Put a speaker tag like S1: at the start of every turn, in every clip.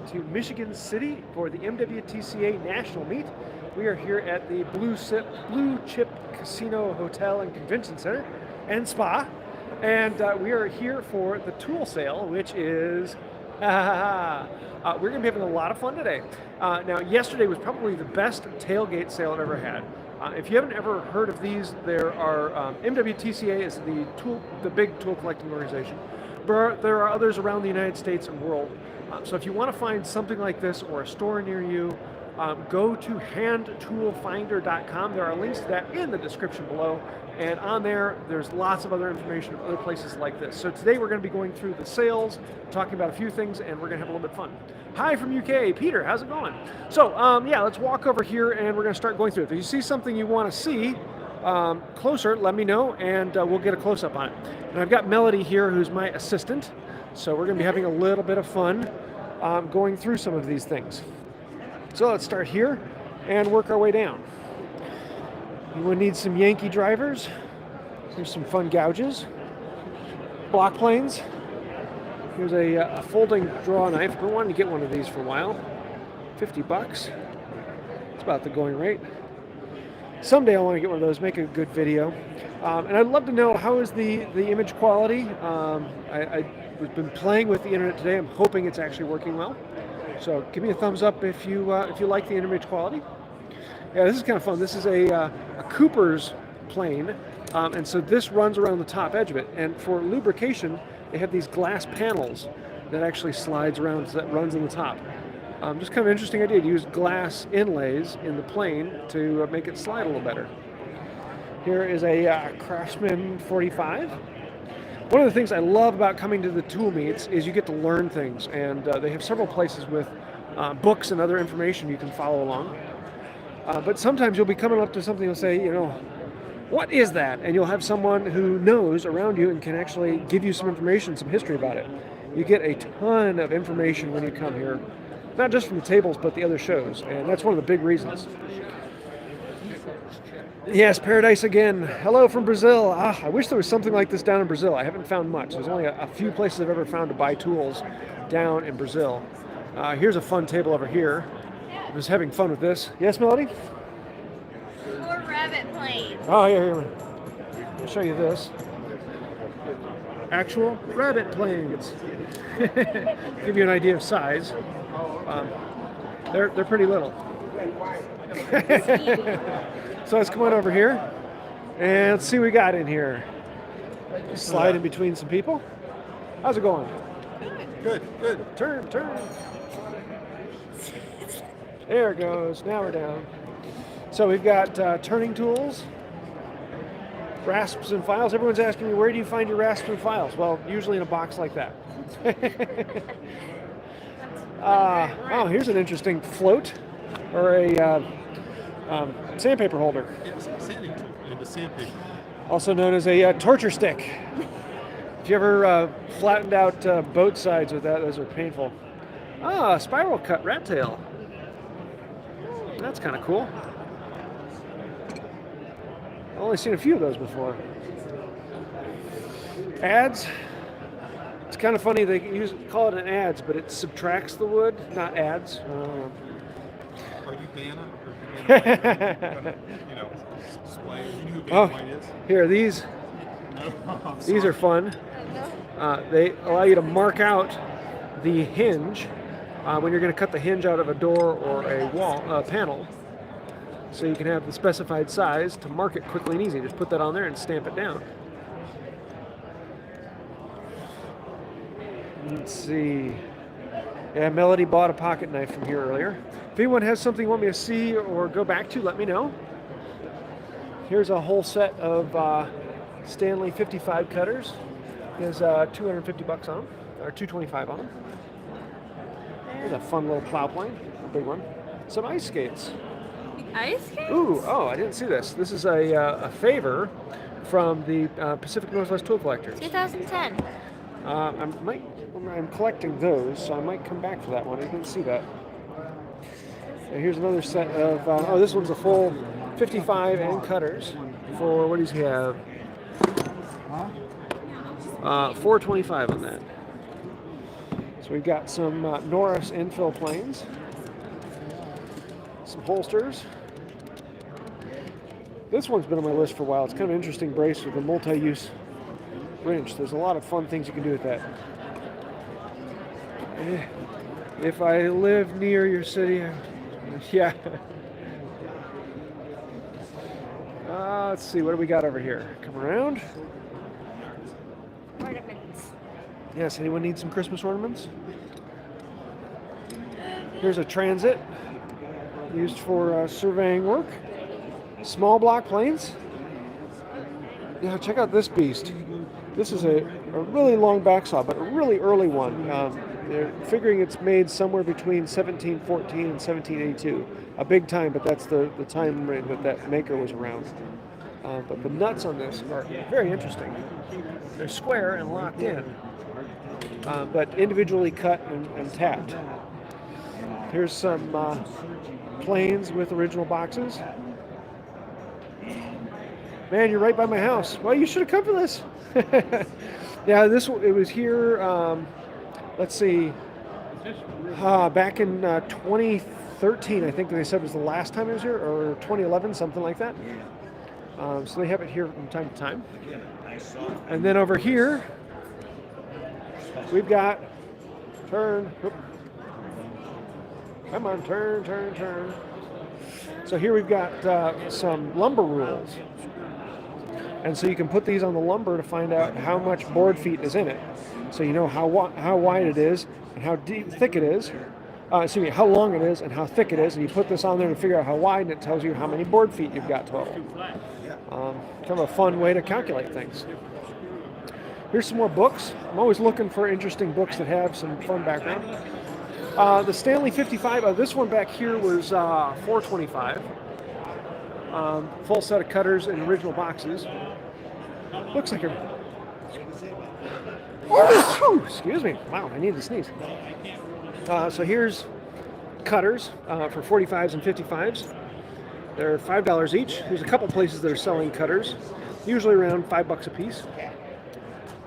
S1: to Michigan City for the MW TCA National Meet. We are here at the Blue Chip Casino Hotel and Convention Center and Spa. And we are here for the tool sale, which is, we're going to be having a lot of fun today. Now, yesterday was probably the best tailgate sale I've ever had. If you haven't ever heard of these, there are, MW TCA is the big tool collecting organization. But there are others around the United States and world. So if you want to find something like this or a store near you, go to handtoolfinder.com. There are links to that in the description below. And on there, there's lots of other information of other places like this. So today we're going to be going through the sales, talking about a few things, and we're going to have a little bit of fun. Hi from UK, Peter, how's it going? So yeah, let's walk over here and we're going to start going through it. If you see something you want to see closer, let me know and we'll get a close-up on it. And I've got Melody here, who's my assistant. So we're going to be having a little bit of fun going through some of these things. So let's start here and work our way down. Anyone needs some Yankee drivers? Here's some fun gouges. Block planes. Here's a folding draw knife. I've been wanting to get one of these for a while. 50 bucks. It's about the going rate. Someday I want to get one of those, make a good video. And I'd love to know, how is the image quality? I've been playing with the internet today. I'm hoping it's actually working well. So give me a thumbs up if you like the image quality. Yeah, this is kind of fun. This is a Cooper's plane, and so this runs around the top edge of it. And for lubrication, they have these glass panels that actually slides around, so that runs in the top. Just kind of an interesting idea to use glass inlays in the plane to make it slide a little better. Here is a Craftsman 45. One of the things I love about coming to the tool meets is you get to learn things, and they have several places with books and other information you can follow along. But sometimes you'll be coming up to something and say, you know, what is that? And you'll have someone who knows around you and can actually give you some information, some history about it. You get a ton of information when you come here, not just from the tables, but the other shows, and that's one of the big reasons. Yes, Paradise again. Hello from Brazil. I wish there was something like this down in Brazil. I haven't found much. There's only a few places I've ever found to buy tools down in Brazil. Here's a fun table over here. I was having fun with this. Yes, Melody?
S2: More rabbit planes.
S1: Oh, yeah, here. I'll show you this. Actual rabbit planes. Give you an idea of size. They're pretty little. So let's come on over here and let's see what we got in here. Just slide in between some people. How's it going?
S3: Good, good.
S1: Turn. There it goes. Now we're down. So we've got turning tools, rasps and files. Everyone's asking me, where do you find your rasps and files? Well, usually in a box like that. Oh, here's an interesting float, or a sandpaper holder.
S3: It's a sanding tool and a sandpaper.
S1: Also known as a torture stick. If you ever flattened out boat sides with that, those are painful. Spiral cut rat tail. That's kind of cool. I've only seen a few of those before. Adze. It's kind of funny, they call it an adze, but it subtracts the wood, not adds.
S3: Are you Vanna? You know, explain. You know who Vanna White is?
S1: Here, these are fun. They allow you to mark out the hinge when you're going to cut the hinge out of a door or a wall panel, so you can have the specified size to mark it quickly and easy. Just put that on there and stamp it down. Let's see. Yeah, Melody bought a pocket knife from here earlier. If anyone has something you want me to see or go back to, let me know. Here's a whole set of Stanley 55 cutters. There's 250 bucks on them, or 225 on them. Here's a fun little plow plane, a big one. Some ice skates.
S2: Ice skates?
S1: Ooh, I didn't see this. This is a favor from the Pacific Northwest Tool Collector.
S2: 2010.
S1: I'm collecting those, so I might come back for that one. I didn't see that. And here's another set of, this one's a full 55 and cutters for, what does he have? 425 on that. So we've got some Norris infill planes, some holsters. This one's been on my list for a while. It's kind of an interesting brace with a multi-use wrench. There's a lot of fun things you can do with that. If I live near your city, yeah. Let's see, what do we got over here? Come around.
S2: Ornaments.
S1: Yes, anyone need some Christmas ornaments? Here's a transit used for surveying work. Small block planes. Yeah, check out this beast. This is a really long backsaw, but a really early one. They're figuring it's made somewhere between 1714 and 1782. A big time, but that's the time rate that maker was around. But the nuts on this are very interesting. They're square and locked in, but individually cut and tapped. Here's some planes with original boxes. Man, you're right by my house. Well, you should have come for this. Yeah, it was here, let's see, back in 2013, I think they said was the last time it was here, or 2011, something like that. So they have it here from time to time. And then over here, we've got, turn, come on, turn. So here we've got some lumber rules. And so you can put these on the lumber to find out how much board feet is in it. So you know how wide it is and how thick it is. How long it is and how thick it is. And you put this on there to figure out how wide, and it tells you how many board feet you've got total. Kind of a fun way to calculate things. Here's some more books. I'm always looking for interesting books that have some fun background. The Stanley 55, this one back here was $4.25. Full set of cutters and original boxes. Looks like excuse me. Wow, I need to sneeze. So here's cutters for 45s and 55s. They're $5 each. There's a couple places that are selling cutters, usually around $5 a piece.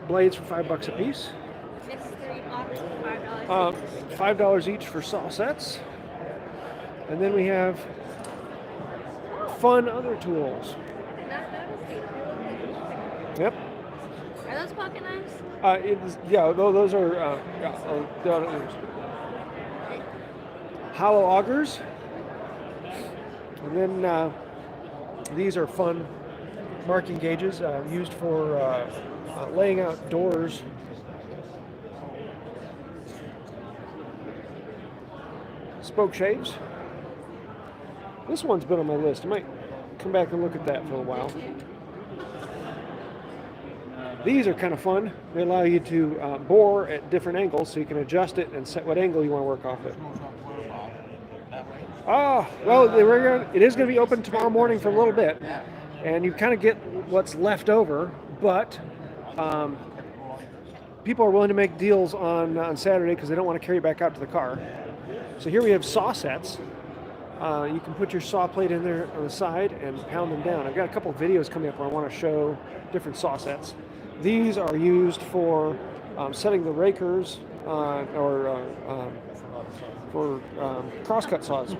S1: Blades for $5 a piece. $5 each for saw sets. And then we have fun other tools. Yep.
S2: Are those pocket knives?
S1: Those are hollow augers. And then these are fun marking gauges used for laying out doors. Spoke shaves. This one's been on my list. I might come back and look at that for a while. These are kind of fun. They allow you to bore at different angles, so you can adjust it and set what angle you want to work off it. It is going to be open tomorrow morning for a little bit, and you kind of get what's left over, but people are willing to make deals on Saturday because they don't want to carry it back out to the car. So here we have saw sets. You can put your saw plate in there on the side and pound them down. I've got a couple of videos coming up where I want to show different saw sets. These are used for setting the rakers or for crosscut saws.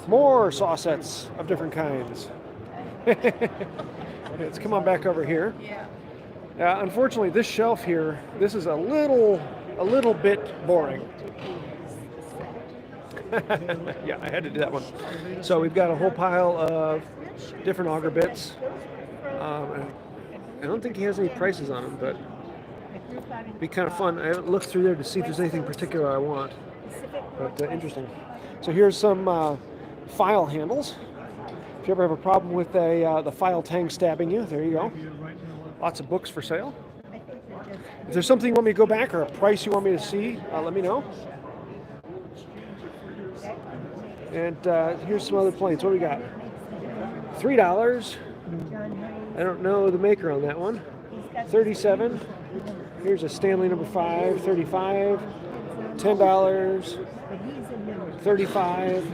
S1: More saw sets of different kinds. Let's come on back over here. Unfortunately, this shelf here, this is a little bit boring. Yeah, I had to do that one. So we've got a whole pile of different auger bits. I don't think he has any prices on them, but it'd be kind of fun. I haven't looked through there to see if there's anything particular I want, but interesting. So here's some file handles. If you ever have a problem with the file tang stabbing you, there you go. Lots of books for sale. If there's something you want me to go back or a price you want me to see, let me know. And here's some other planes. What do we got? $3. I don't know the maker on that one. 37. Here's a Stanley number 5, 35. $10. 35.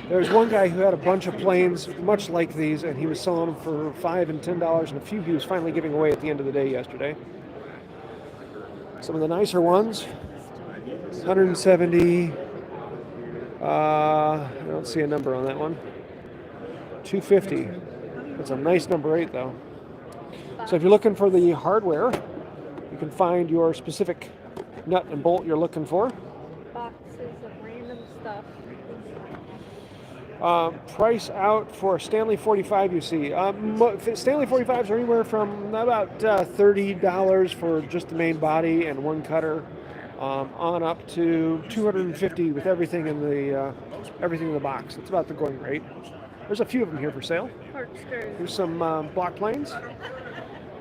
S1: There's one guy who had a bunch of planes much like these, and he was selling them for $5 and $10, and a few he was finally giving away at the end of the day yesterday. Some of the nicer ones, 170. I don't see a number on that one. 250. It's a nice number 8 though. So if you're looking for the hardware, you can find your specific nut and bolt you're looking for.
S2: Boxes of random stuff.
S1: Price out for Stanley 45 you see. Stanley 45s are anywhere from about $30 for just the main body and one cutter, on up to $250 with everything in the box. That's about the going rate. There's a few of them here for sale.
S2: Corkscrews.
S1: Here's some block planes.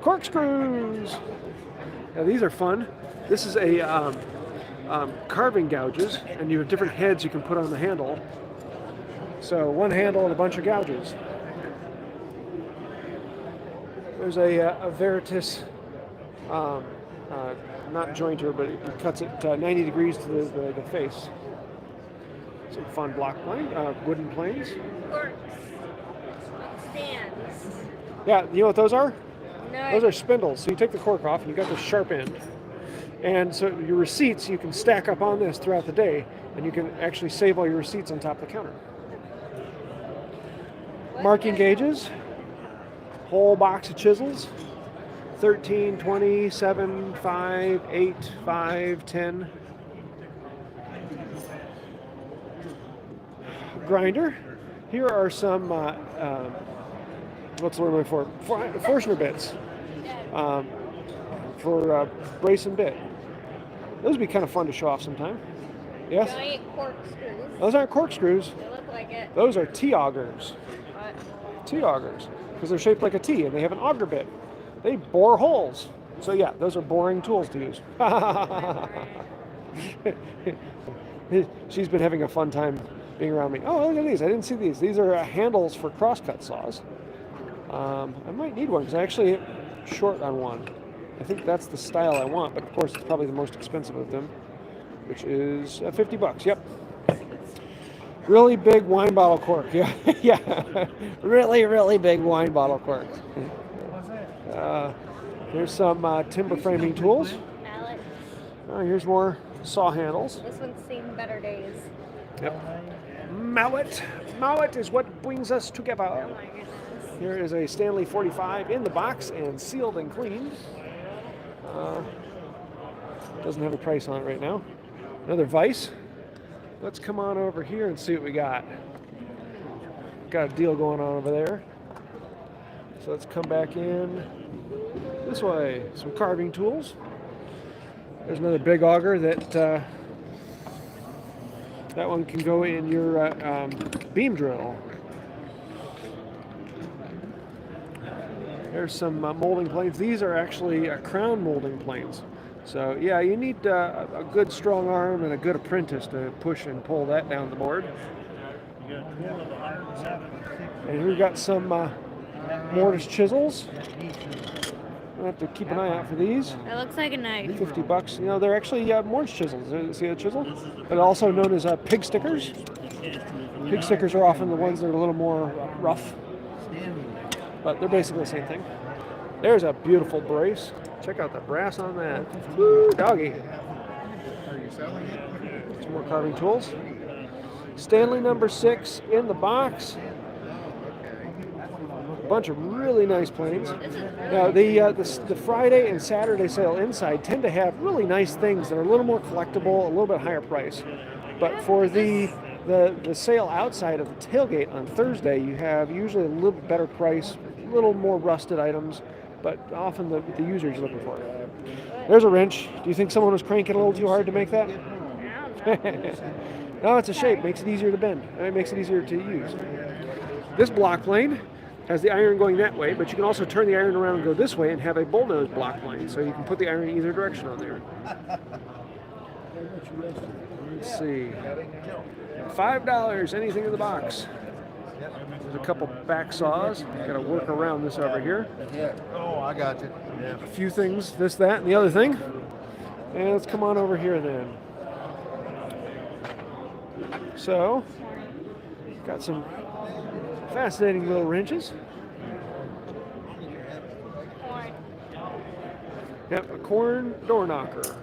S1: Corkscrews. Now these are fun. This is a carving gouges, and you have different heads you can put on the handle. So one handle and a bunch of gouges. There's a Veritas, not jointer, but it cuts it 90 degrees to the face. Some fun block plane, wooden planes.
S2: Corks. Stands.
S1: Yeah, you know what those are?
S2: No.
S1: Those are spindles. So you take the cork off and you got the sharp end. And so your receipts you can stack up on this throughout the day, and you can actually save all your receipts on top of the counter. Marking gauges, whole box of chisels, 13, 20, 7, 5, 8, 5, 10. Grinder. Here are some, what's the word I'm looking for? Forstner bits for brace and bit. Those would be kind of fun to show off sometime. Yes?
S2: Giant corkscrews.
S1: Those aren't corkscrews.
S2: They look like it.
S1: Those are T-augers.
S2: What?
S1: T-augers, because they're shaped like a T and they have an auger bit. They bore holes. So yeah, those are boring tools to use. She's been having a fun time being around me. Oh, look at these. I didn't see these. These are handles for crosscut saws. I might need one because I actually short on one. I think that's the style I want, but of course it's probably the most expensive of them, which is $50. Yep. Really big wine bottle cork. Yeah, yeah. Really big wine bottle cork. Here's some timber framing tools.
S2: Mallet.
S1: Here's more saw handles.
S2: This one's seen better days.
S1: Yep. Mallet. Mallet is what brings us together.
S2: Oh my goodness.
S1: Here is a Stanley 45 in the box and sealed and cleaned. Doesn't have a price on it right now. Another vise. Let's come on over here and see what we got. Got a deal going on over there. So let's come back in this way. Some carving tools. There's another big auger that that one can go in your beam drill. There's some molding planes. These are actually crown molding planes. So yeah, you need a good strong arm and a good apprentice to push and pull that down the board. And here we got some Mortis Chisels. I'll have to keep an eye out for these.
S2: It looks like a knife.
S1: $50. You know, they're actually Mortis Chisels. See the chisel? But also known as pig stickers. Pig stickers are often the ones that are a little more rough. But they're basically the same thing. There's a beautiful brace. Check out the brass on that. Woo, doggy. Some more carving tools. Stanley number 6 in the box. A bunch of really nice planes. Now the Friday and Saturday sale inside tend to have really nice things that are a little more collectible, a little bit higher price. But for the sale outside of the tailgate on Thursday, you have usually a little better price, a little more rusted items, but often the user's looking for it. There's a wrench. Do you think someone was cranking a little too hard to make that? No, it's a shape. Makes it easier to bend. It makes it easier to use. This block plane has the iron going that way, but you can also turn the iron around and go this way and have a bullnose block plane, so you can put the iron in either direction on there. Let's see. $5, anything in the box. There's a couple back saws. Got to work around this over here.
S3: Oh, I got you. Yeah.
S1: A few things, this, that, and the other thing. And let's come on over here then. So, got some fascinating little wrenches.
S2: Corn.
S1: Yep, a corn door knocker.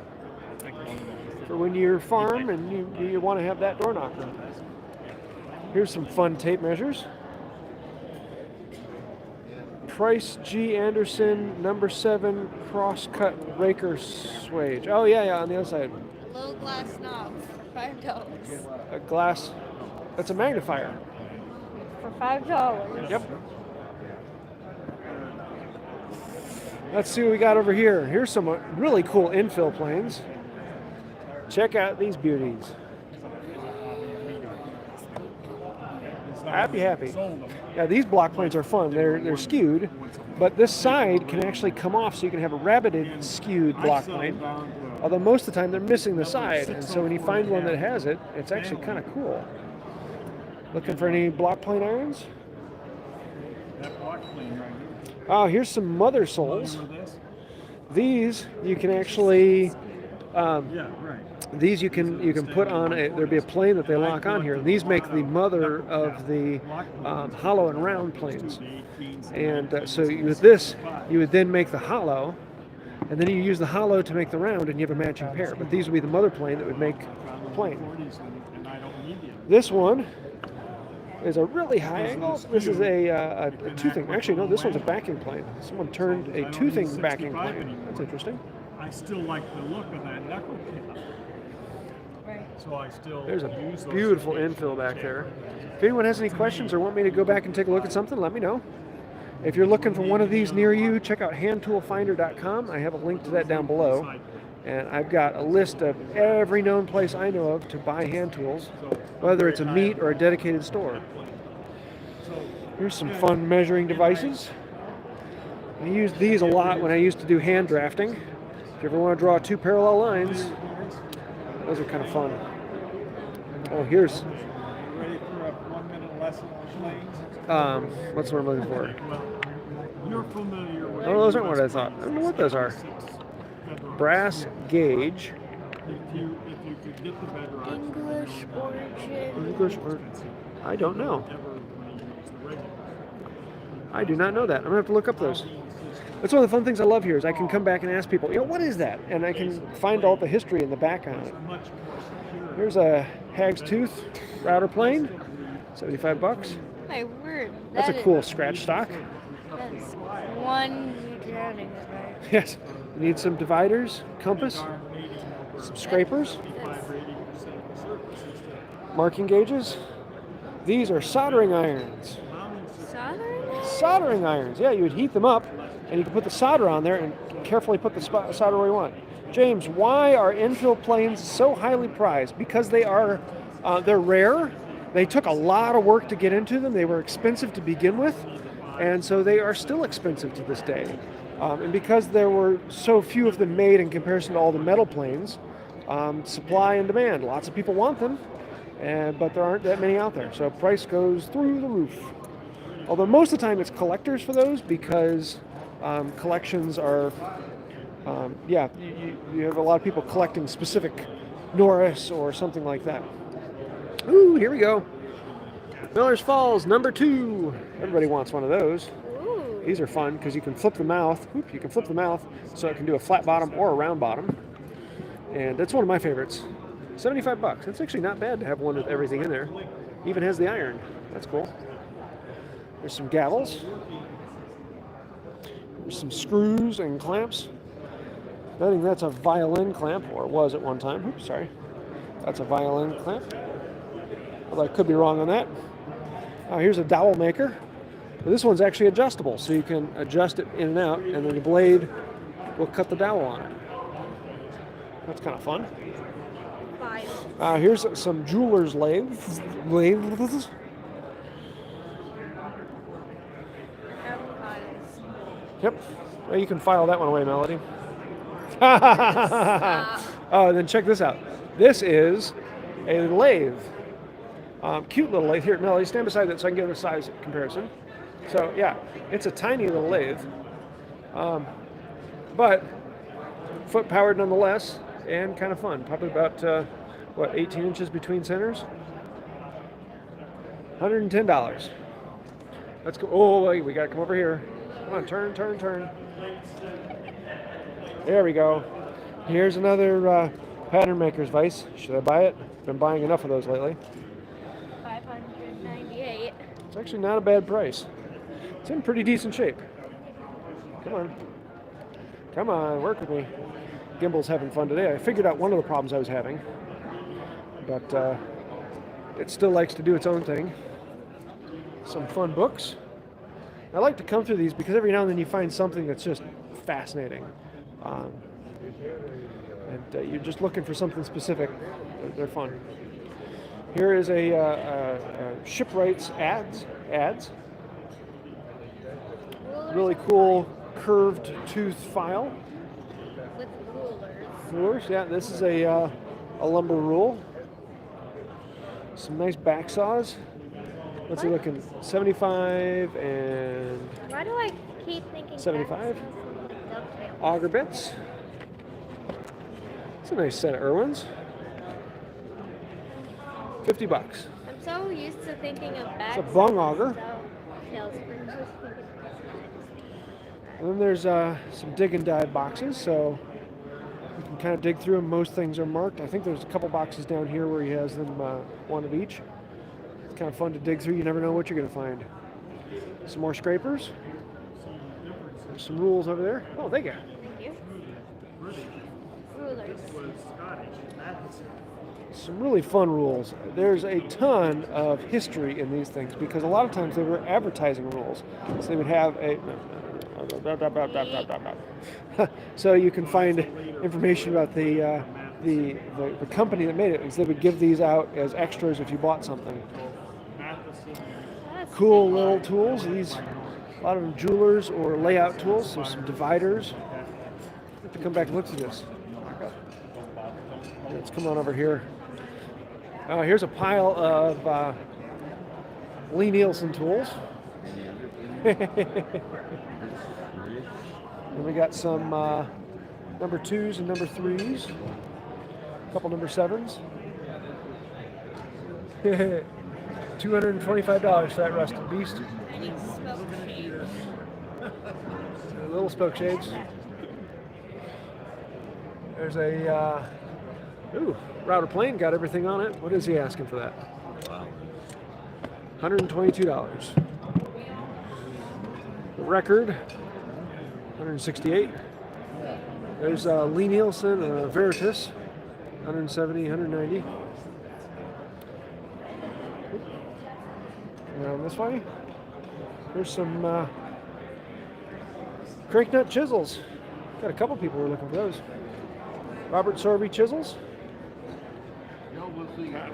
S1: for when you farm and you want to have that door knocker. Here's some fun tape measures. Price G. Anderson number 7 crosscut raker swage. Oh yeah, on the other side.
S2: Low glass knob for $5.
S1: A glass. That's a magnifier.
S2: For $5.
S1: Yep. Let's see what we got over here. Here's some really cool infill planes. Check out these beauties. Happy. Yeah, these block planes are fun. They're skewed, but this side can actually come off, so you can have a rabbited skewed block plane. Although most of the time they're missing the side, and so when you find one that has it, it's actually kind of cool. Looking for any block plane irons? Oh, here's some mother soles. These you can actually, these you can put on there'll be a plane that they lock on here. And these make the mother of the hollow and round planes. And so with this, you would then make the hollow, and then you use the hollow to make the round, and you have a matching pair. But these would be the mother plane that would make the plane. This one is a really high angle. This is a toothing. Actually, no, this one's a backing plane. Someone turned a toothing backing plane. That's interesting.
S4: I still like the look of that knuckle cap.
S2: Right.
S4: So I still
S1: There's a
S4: use those
S1: beautiful
S4: again.
S1: infill back there. If anyone has any questions or want me to go back and take a look at something, let me know. If you're looking for one of these near you, check out handtoolfinder.com. I have a link to that down below. And I've got a list of every known place I know of to buy hand tools, whether it's a meet or a dedicated store. Here's some fun measuring devices. I used these a lot when I used to do hand drafting. If you ever want to draw 2 parallel lines, those are kind of fun. Oh, here's
S4: Ready for a 1-minute lesson on planes?
S1: what's the word I'm looking for?
S4: Well, you're familiar with.
S1: Oh, those aren't what I thought. I don't know what those are. Brass gauge.
S4: If you could get the bedrock.
S2: English origin.
S1: English or I don't know.
S4: Never when you use the regular.
S1: I do not know that. I'm gonna have to look up those. That's one of the fun things I love here is I can come back and ask people, what is that? And I can find all the history in the back on it.
S4: Much more secure.
S1: Here's a Hag's Tooth router plane, $75.
S2: My word.
S1: That's
S2: that
S1: a
S2: is-
S1: cool scratch stock.
S2: That's one Jennings, right?
S1: Yes. You need some dividers, compass, some scrapers, marking gauges. These are soldering irons.
S2: Soldering?
S1: Soldering irons. Yeah, you would heat them up, and you can put the solder on there and carefully put the solder where you want. James, why are infill planes so highly prized? Because they're rare. They took a lot of work to get into them. They were expensive to begin with, and so they are still expensive to this day. And because there were so few of them made in comparison to all the metal planes, supply and demand. Lots of people want them, but there aren't that many out there. So price goes through the roof. Although most of the time it's collectors for those because collections are, you have a lot of people collecting specific Norris or something like that. Ooh, here we go. Miller's Falls number 2. Everybody wants one of those.
S2: Ooh.
S1: These are fun because you can flip the mouth. You can flip the mouth so it can do a flat bottom or a round bottom. And that's one of my favorites. $75. That's actually not bad to have one with everything in there. Even has the iron. That's cool. There's some gavels. There's some screws and clamps. I think that's a violin clamp, or was at one time. Oops, sorry. That's a violin clamp. Although I could be wrong on that. Here's a dowel maker. This one's actually adjustable, so you can adjust it in and out, and then the blade will cut the dowel on it. That's kind of fun.
S2: Five.
S1: Here's some jeweler's lathes. Yep. Well, you can file that one away, Melody. Oh, and then check this out. This is a lathe. Cute little lathe. Here, Melody, stand beside that so I can give a size comparison. So, yeah, it's a tiny little lathe. But foot powered nonetheless, and kind of fun. Probably about, 18 inches between centers? $110. Let's go. Oh, wait, we got to come over here. Come on, turn, turn, turn. There we go. Here's another Pattern maker's vise. Should I buy it? Been buying enough of those lately.
S2: $598.
S1: It's actually not a bad price. It's in pretty decent shape. Come on. Come on, work with me. Gimbal's having fun today. I figured out one of the problems I was having, but it still likes to do its own thing. Some fun books. I like to come through these because every now and then you find something that's just fascinating. And you're just looking for something specific. They're fun. Here is a Shipwright's ads. Really cool curved tooth file.
S2: With rulers.
S1: Rulers, yeah. This is a lumber rule. Some nice back saws. What's it looking? 75 and
S2: Why do I keep thinking
S1: 75?
S2: like dovetail?
S1: Auger Bits. It's a nice set of Irwins. $50.
S2: I'm so used to thinking of back.
S1: It's a bung auger. And then there's some dig and dive boxes, so you can kind of dig through them. Most things are marked. I think there's a couple boxes down here where he has them one of each. It's kind of fun to dig through. You never know what you're going to find. Some more scrapers. There's some rules over there. Oh, thank you.
S2: Thank you. Rulers.
S1: Some really fun rules. There's a ton of history in these things because a lot of times they were advertising rules. So they would have a... So you can find information about the company that made it. And so they would give these out as extras if you bought something. Cool little tools. These, a lot of them jewelers or layout tools. There's some dividers. I have to come back and look through this. Let's come on over here. Here's a pile of Lee Nielsen tools. And we got some number 2s and number 3s. A couple number 7s. $225 for that rusted beast.
S2: I need smoke shades.
S1: Little spoke shades. There's a router plane, got everything on it. What is he asking for that? Wow. $122. The record, 168. There's Lee Nielsen, Veritas, 170, 190. Around this way, there's some crank nut chisels. Got a couple people who are looking for those. Robert Sorby chisels.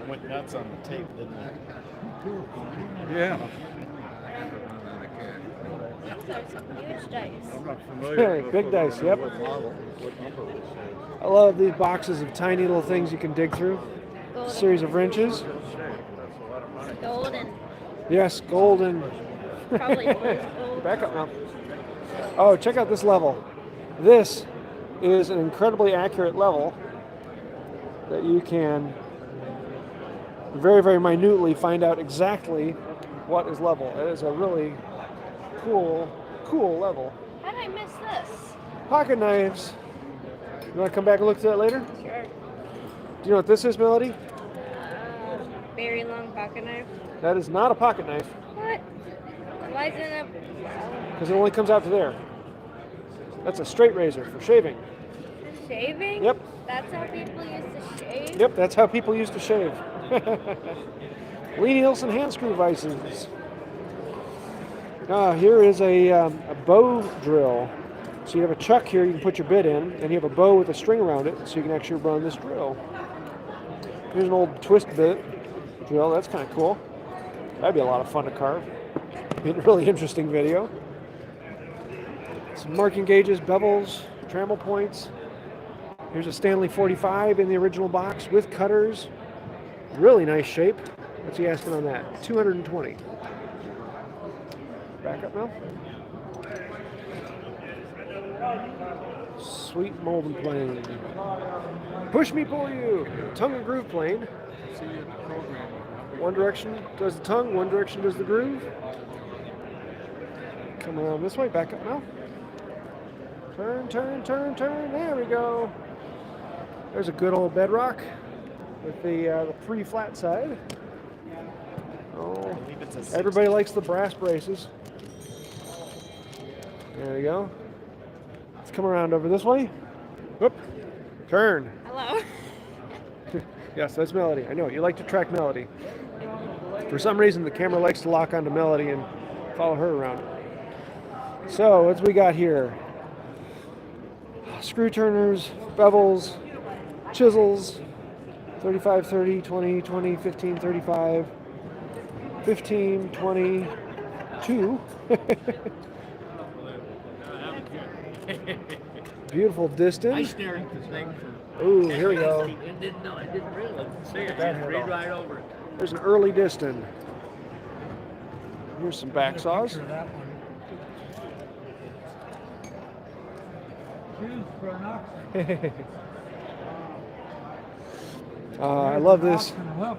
S4: Went nuts on the tape, didn't it?
S1: Yeah.
S2: These are some huge dice.
S4: I'm not familiar with
S1: Big dice, yep. I love these boxes of tiny little things you can dig through.
S2: Golden.
S1: Series of wrenches.
S2: Golden.
S1: Yes, golden.
S2: Probably gold.
S1: Back up now. Oh, check out this level. This is an incredibly accurate level that you can very, very minutely find out exactly what is level. It is a really cool level.
S2: How did I miss this?
S1: Pocket knives. You want to come back and look at that later?
S2: Sure.
S1: Do you know what this is, Melody?
S2: Very long pocket knife.
S1: That is not a pocket knife
S2: What? Why isn't it
S1: because it only comes out to there. That's a straight razor for shaving.
S2: shaving?
S1: Yep.
S2: That's how people used to shave?
S1: Yep, that's how people used to shave. Lee Nielsen hand screw vices. Here is a bow drill. So you have a chuck here you can put your bit in, and you have a bow with a string around it, so you can actually run this drill. Here's an old twist bit drill. That's kind of cool. That'd be a lot of fun to carve. Be a really interesting video. Some marking gauges, bevels, trammel points. Here's a Stanley 45 in the original box with cutters. Really nice shape. What's he asking on that? $220. Back up now. Sweet molding plane. Push me, pull you. Tongue and groove plane. One direction does the tongue, one direction does the groove. Come around this way, back up now. Turn, turn, turn, turn. There we go. There's a good old bedrock with the pre-flat side. Oh, everybody likes the brass braces. There you go. Let's come around over this way. Whoop. Turn.
S2: Hello.
S1: Yes, that's Melody. I know, you like to track Melody. For some reason, the camera likes to lock onto Melody and follow her around. So, what's we got here? Screw turners, bevels, chisels, 35, 30, 20, 20, 15, 35, 15, 20, 2. Beautiful distance.
S5: I stared at this thing for.
S1: Ooh, here we go.
S5: I didn't realize. See it.
S1: That
S5: Just
S1: head
S5: read
S1: off.
S5: right over it.
S1: There's an early distant. Here's some back saws.
S4: Picture of that one. Choose for an auction.
S1: I love this.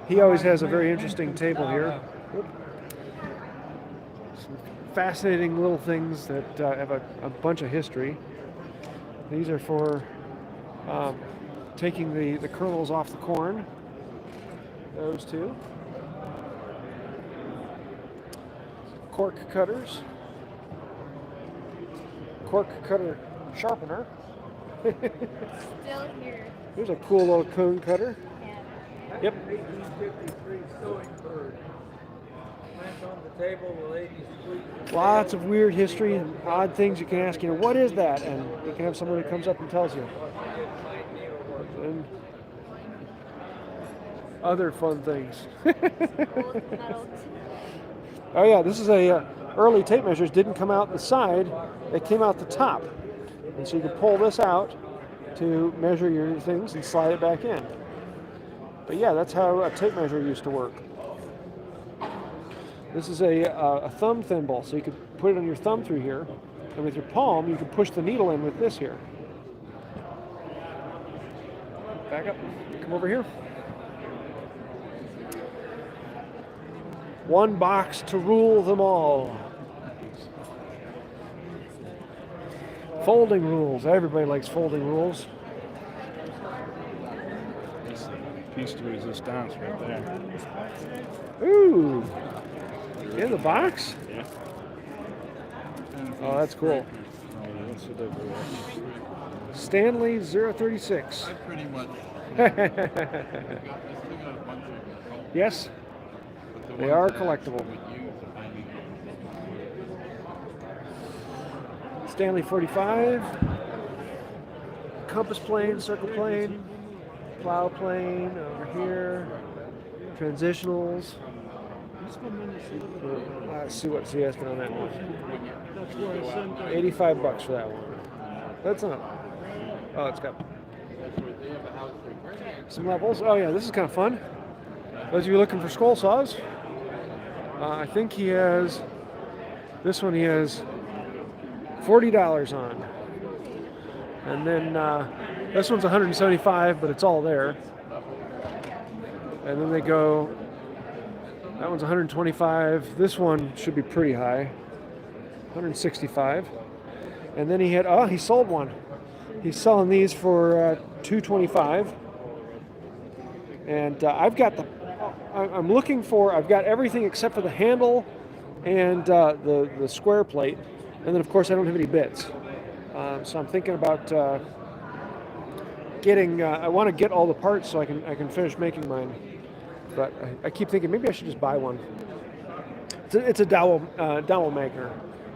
S1: He always has a very interesting table here. Whoop. Some fascinating little things that have a bunch of history. These are for taking the kernels off the corn. Those two. Cork cutters. Cork cutter sharpener.
S2: Still here.
S1: Here's a cool little cone cutter.
S2: Yeah.
S1: Yep.
S6: 1853 sewing bird. Went on the table, the lady squeezed.
S1: Lots of weird history and odd things you can ask, what is that? And you can have someone who comes up and tells you. And other fun things.
S2: Old metal.
S1: Oh yeah, this is a early tape measures didn't come out the side, they came out the top. And so you could pull this out to measure your things and slide it back in. But yeah, that's how a tape measure used to work. This is a thumb thimble, so you could put it on your thumb through here, and with your palm, you could push the needle in with this here. Back up, come over here. One box to rule them all. Folding rules, everybody likes folding rules.
S4: Piece de resistance right there.
S1: Ooh, in the box?
S4: Yeah.
S1: Oh, that's cool. Stanley 036.
S3: I pretty much.
S1: Yes, they are collectible. Stanley 45, compass plane, circle plane, plow plane over here, transitionals. Let's see what's the estimate on that one. 85 bucks for that one. That's not. Oh, it's got some levels. Oh yeah, this is kind of fun. Those of you looking for scroll saws, I think he has. This one he has $40 on, and then this one's 175, but it's all there. And then they go. That one's 125. This one should be pretty high, 165. And then he had. Oh, he sold one. He's selling these for $225. And I've got the. I'm looking for. I've got everything except for the handle and the square plate. And then, of course, I don't have any bits. So I'm thinking about getting. I want to get all the parts so I can finish making mine. But I keep thinking maybe I should just buy one. It's a Dowel Maker.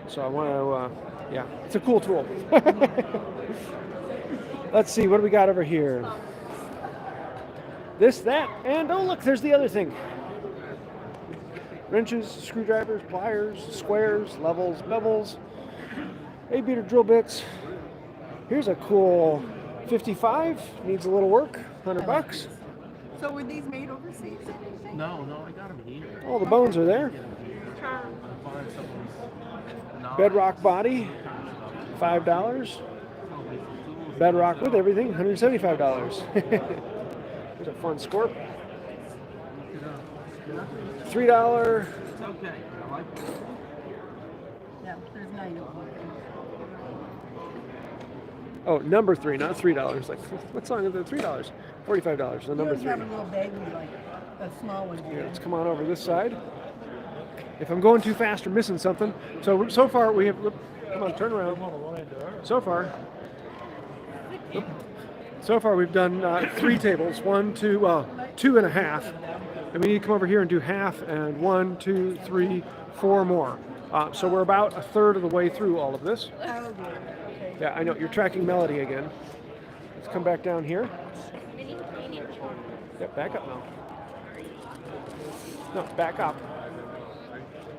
S1: So I want to. Yeah, it's a cool tool. Let's see, what do we got over here? This, that, and oh look, there's the other thing. Wrenches, screwdrivers, pliers, squares, levels, bevels, 8-beater drill bits. Here's a cool 55, needs a little work, 100 bucks.
S7: So were these made overseas?
S5: No, I got them here.
S1: All the bones are there. Bedrock body, $5. Bedrock with everything, $175. There's a fun scorp. $3.
S5: It's okay. I like it.
S7: Yeah, there's 9 of them.
S1: Oh, number 3, not $3. Like, what song is it? $3. $45. The number
S7: You
S1: 3.
S7: have a little baby like a small one.
S1: Yeah, let's come on over this side. If I'm going too fast or missing something. So far we have, come on, turn around. So far we've done 3 tables, 1, 2, 2.5. And we need to come over here and do half and 1, 2, 3, 4 more. So we're about a third of the way through all of this.
S7: Oh, dear. Okay.
S1: Yeah, I know, you're tracking Melody again. Let's come back down here. Yep, back up now. No, back up.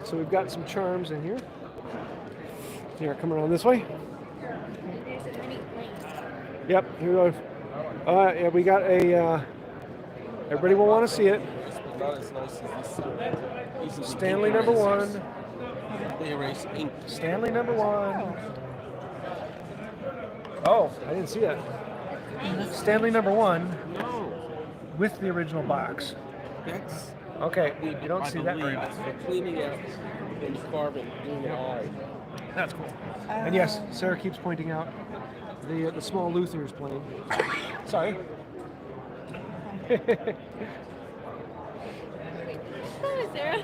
S1: So we've got some charms in here. Here, come around this way. Yep, here we go. Yeah, we got a, everybody will want to see it. Stanley number 1.
S5: They erase ink.
S1: Stanley number 1. Oh, I didn't see that. Stanley number 1
S5: No,
S1: with the original box.
S5: that's.
S1: Okay, you don't
S5: I
S1: see that very
S5: believe
S1: often.
S5: they're cleaning out and carving, doing it all.
S1: That's cool. And yes, Sarah keeps pointing out the small luthiers playing. Sorry.
S2: Hi, Sarah.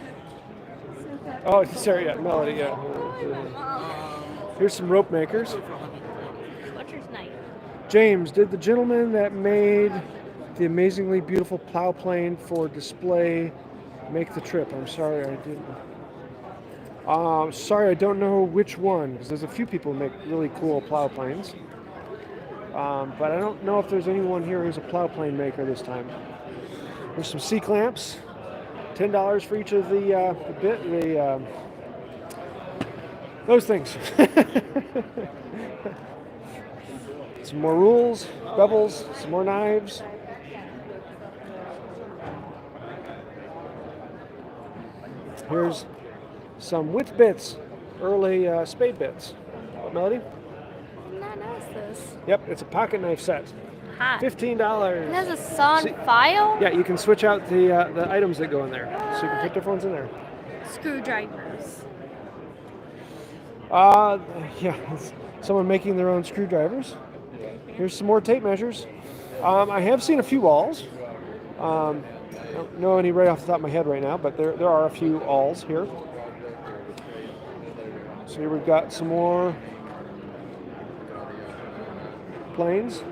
S1: Oh, Sarah, yeah, Melody, yeah. Here's some rope makers.
S2: Butcher's knife.
S1: James, did the gentleman that made the amazingly beautiful plow plane for display make the trip? I'm sorry, I didn't. Sorry, I don't know which one, because there's a few people who make really cool plow planes. But I don't know if there's anyone here who's a plow plane maker this time. There's some C-clamps, $10 for each of those things. Some more rules, bevels, some more knives. Here's some width bits, early spade bits. What, Melody?
S2: Not noticed this.
S1: Yep, it's a pocket knife set.
S2: Hot.
S1: $15.
S2: It has a sawn
S1: See-
S2: file.
S1: Yeah, you can switch out the items that go in there, so you can put different ones in there.
S2: Screwdrivers.
S1: Yeah, it's someone making their own screwdrivers. Here's some more tape measures. I have seen a few awls. I don't know any right off the top of my head right now, but there are a few awls here. So here we've got some more planes,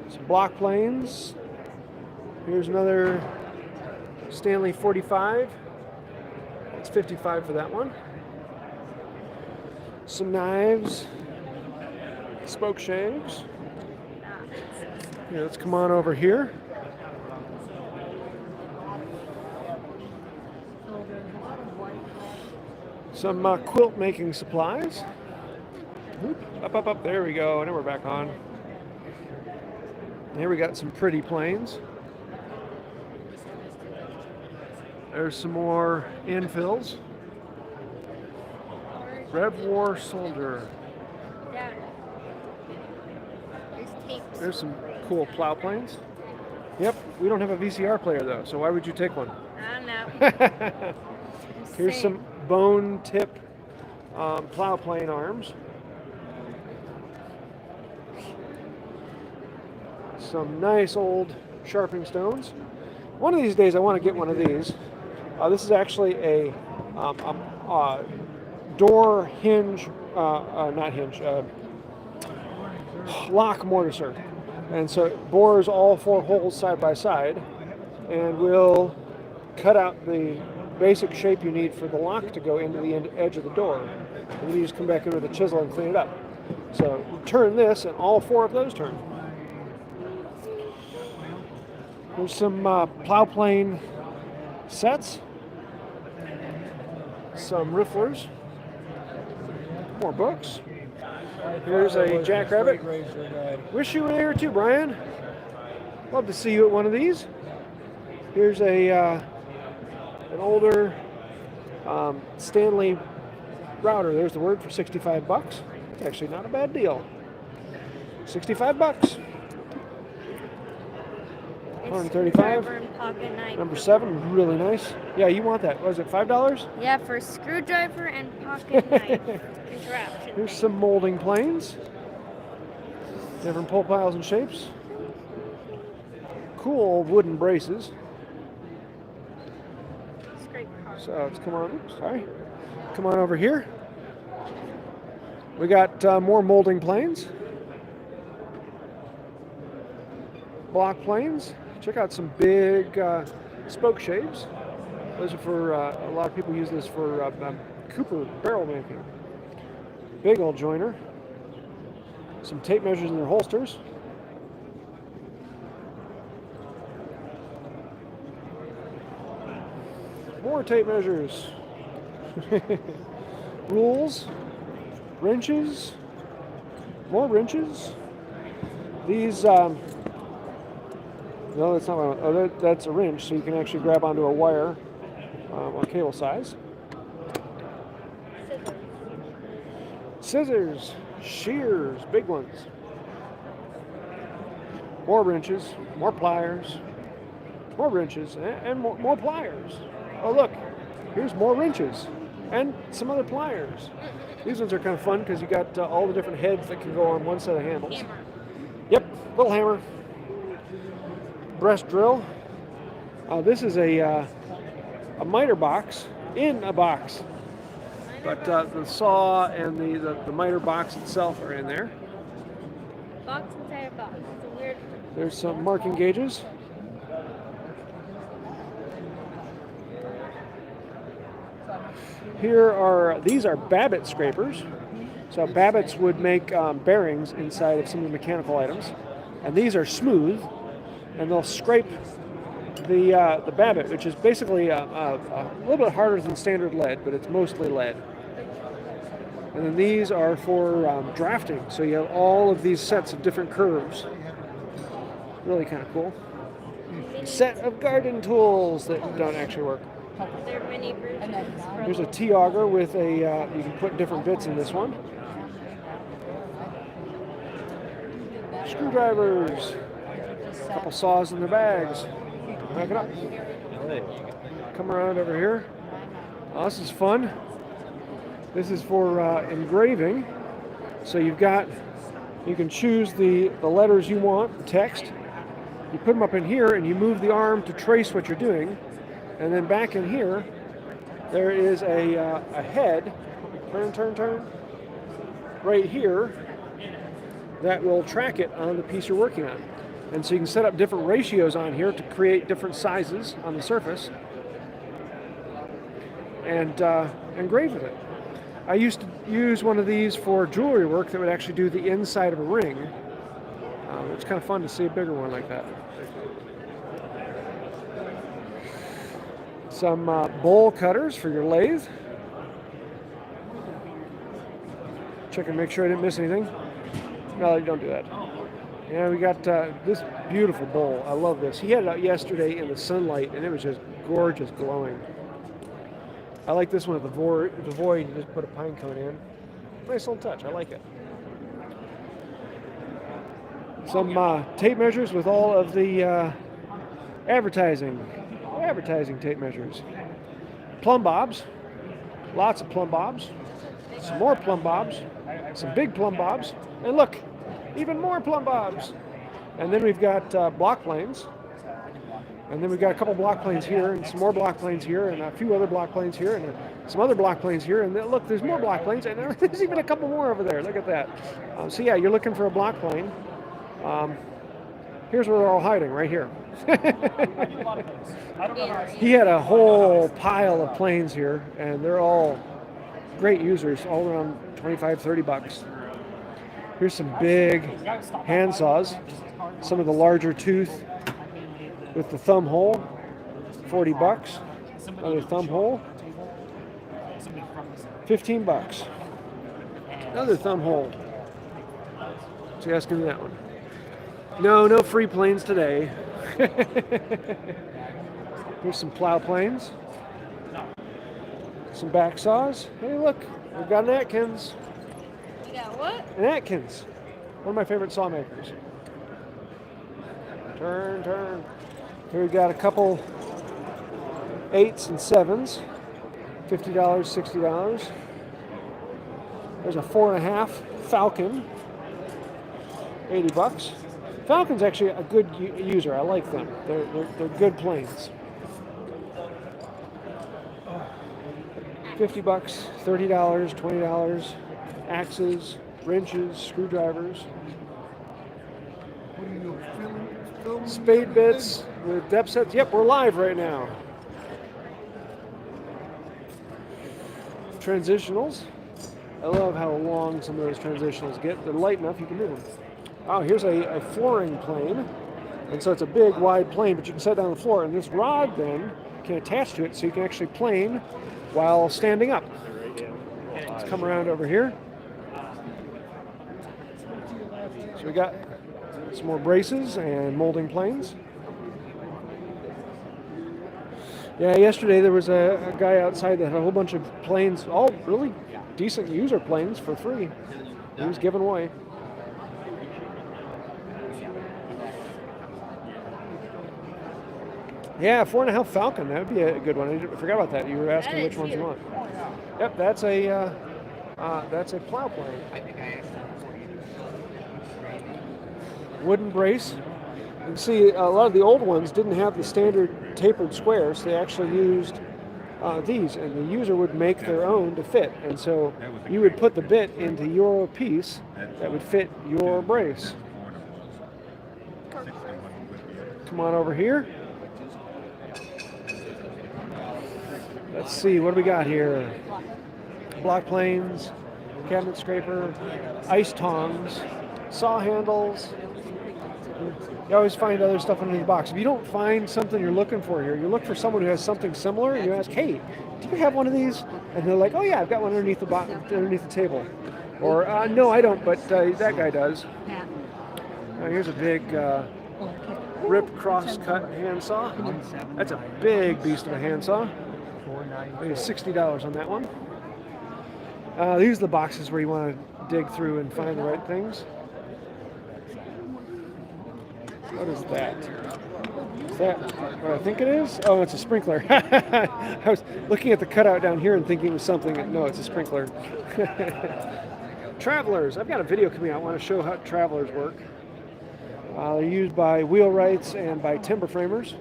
S1: some block planes. Here's another Stanley 45. It's 55 for that one. Some knives, spoke shaves. Here, let's come on over here. Some quilt making supplies. Up. There we go. Now we're back on. Here we got some pretty planes. There's some more infills. Rev War Soldier.
S2: Yeah. There's tapes.
S1: There's some cool plow planes. Yep, we don't have a VCR player though, so why would you take one?
S2: I don't know.
S1: Here's some bone tip plow plane arms. Some nice old sharpening stones. One of these days I want to get one of these. This is actually a door hinge, not hinge, lock mortiser. And so it bores all 4 holes side by side and will cut out the basic shape you need for the lock to go into the edge of the door. And then you just come back in with a chisel and clean it up. So you turn this and all 4 of those turn. There's some plow plane sets, some rifflers, more books. Here's a jackrabbit. Wish you were there too, Brian. Love to see you at one of these. Here's an older Stanley Router. There's the word for $65. It's actually not a bad deal. $65. 135.
S2: Screwdriver and pocket knife.
S1: Number 7, really nice. Yeah, you want that. Was it $5?
S2: Yeah, for screwdriver and pocket knife contraption.
S1: Here's some molding planes. Different pull piles and shapes. Cool wooden braces.
S2: Scrape car.
S1: So let's come on. Oops, sorry. Come on over here. We got more molding planes. Block planes. Check out some big spoke shapes. Those are for a lot of people use this for Cooper barrel making. Big old joiner. Some tape measures in their holsters. More tape measures. Rules. Wrenches. More wrenches. These, no, that's not one. Oh, that's a wrench, so you can actually grab onto a wire or cable size. Scissors. Shears, big ones. More wrenches, more pliers, more wrenches, and more pliers. Oh, look, here's more wrenches and some other pliers. These ones are kind of fun because you got all the different heads that can go on one set of handles.
S2: Hammer.
S1: Yep, little hammer. Breast drill. This is a miter box in a box. But the saw and the miter box itself are in there.
S2: Box inside a box. It's a weird.
S1: There's some marking gauges. These are Babbit Scrapers. So Babbitts would make bearings inside of some of the mechanical items. And these are smooth, and they'll scrape the Babbit, which is basically a little bit harder than standard lead, but it's mostly lead. And then these are for drafting, so you have all of these sets of different curves. Really kind of cool. Set of garden tools that don't actually work.
S2: They're mini versions.
S1: Here's a T-auger with a, you can put different bits in this one. Screwdrivers. A couple saws in the bags. Back it up. Come around over here. Oh, this is fun. This is for engraving. So you can choose the letters you want, text. You put them up in here and you move the arm to trace what you're doing. And then back in here, there is a head, turn, right here, that will track it on the piece you're working on. And so you can set up different ratios on here to create different sizes on the surface and engrave with it. I used to use one of these for jewelry work that would actually do the inside of a ring. It's kind of fun to see a bigger one like that. Some bowl cutters for your lathe. Check and make sure I didn't miss anything. No, you don't do that. Yeah, we got this beautiful bowl. I love this. He had it out yesterday in the sunlight, and it was just gorgeous, glowing. I like this one at the void. You just put a pine cone in. Nice little touch. I like it. Some tape measures with all of the advertising tape measures. Plumb Bobs. Lots of Plumb Bobs. Some more Plumb Bobs. Some big Plumb Bobs. And look, even more Plumb Bobs. And then we've got block planes. And then we've got a couple block planes here, and some more block planes here, and a few other block planes here, and some other block planes here. And then, look, there's more block planes, and there's even a couple more over there. Look at that. So yeah, you're looking for a block plane. Here's where they're all hiding, right here. He had a whole pile of planes here, and they're all great users, all around 25, 30 bucks. Here's some big hand saws, some of the larger tooth with the thumb hole, 40 bucks. Another thumb hole, 15 bucks. Another thumb hole. So you guys give me that one. No free planes today. Here's some plow planes. Some back saws. Hey, look, we've got an Atkins.
S2: You got what?
S1: An Atkins. One of my favorite saw makers. Turn. Here we got a couple 8s and 7s. $50, $60. There's a 4.5 Falcon. $80. Falcon's actually a good user. I like them. They're good planes. $50, $30, $20. Axes, wrenches, screwdrivers. Spade bits with depth sets. Yep, we're live right now. Transitionals. I love how long some of those transitionals get. They're light enough you can move them. Oh, here's a flooring plane. And so it's a big, wide plane, but you can set it down on the floor. And this rod then can attach to it so you can actually plane while standing up. Let's come around over here. So we got some more braces and molding planes. Yeah, yesterday there was a guy outside that had a whole bunch of planes, all really decent user planes for free. He was giving away. Yeah, 4.5 Falcon. That would be a good one. I forgot about that. You were asking which ones you want. Yep, that's a plow plane. Wooden brace. You can see a lot of the old ones didn't have the standard tapered squares. They actually used these, and the user would make their own to fit. And so you would put the bit into your piece that would fit your brace. Come on over here. Let's see, what do we got here? Block planes, cabinet scraper, ice tongs, saw handles. You always find other stuff under the box. If you don't find something you're looking for here, you look for someone who has something similar, and you ask, hey, do you have one of these? And they're like, oh yeah, I've got one underneath the table. Or, no, I don't, but that guy does. Here's a big rip cross-cut handsaw. That's a big beast of a handsaw. Maybe $60 on that one. These are the boxes where you want to dig through and find the right things. What is that? Is that what I think it is? Oh, it's a sprinkler. I was looking at the cutout down here and thinking it was something. No, it's a sprinkler. Travelers. I've got a video coming out. I want to show how travelers work. They're used by wheelwrights and by timber framers.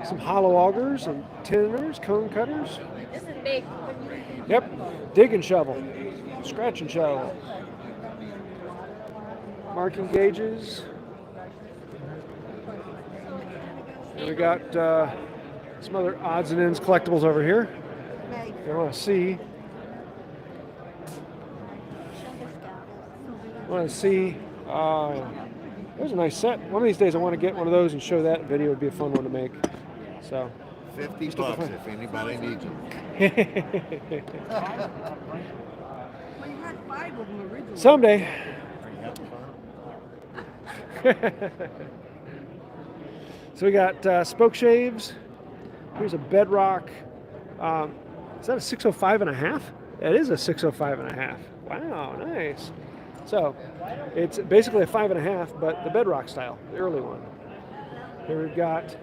S1: Some hollow augers and tinners, cone cutters.
S2: This is big.
S1: Yep, dig and shovel, scratch and shovel. Marking gauges. And we got some other odds and ends collectibles over here. You want to see? There's a nice set. One of these days I want to get one of those and show that video. Would be a fun one to make. So.
S3: $50 if anybody needs them.
S7: Well, you had 5 of them originally.
S1: Someday. So we got spoke shaves. Here's a bedrock. Is that a 605.5? That is a 605.5. Wow, nice. So it's basically a 5.5, but the bedrock style, the early one. Here we've got,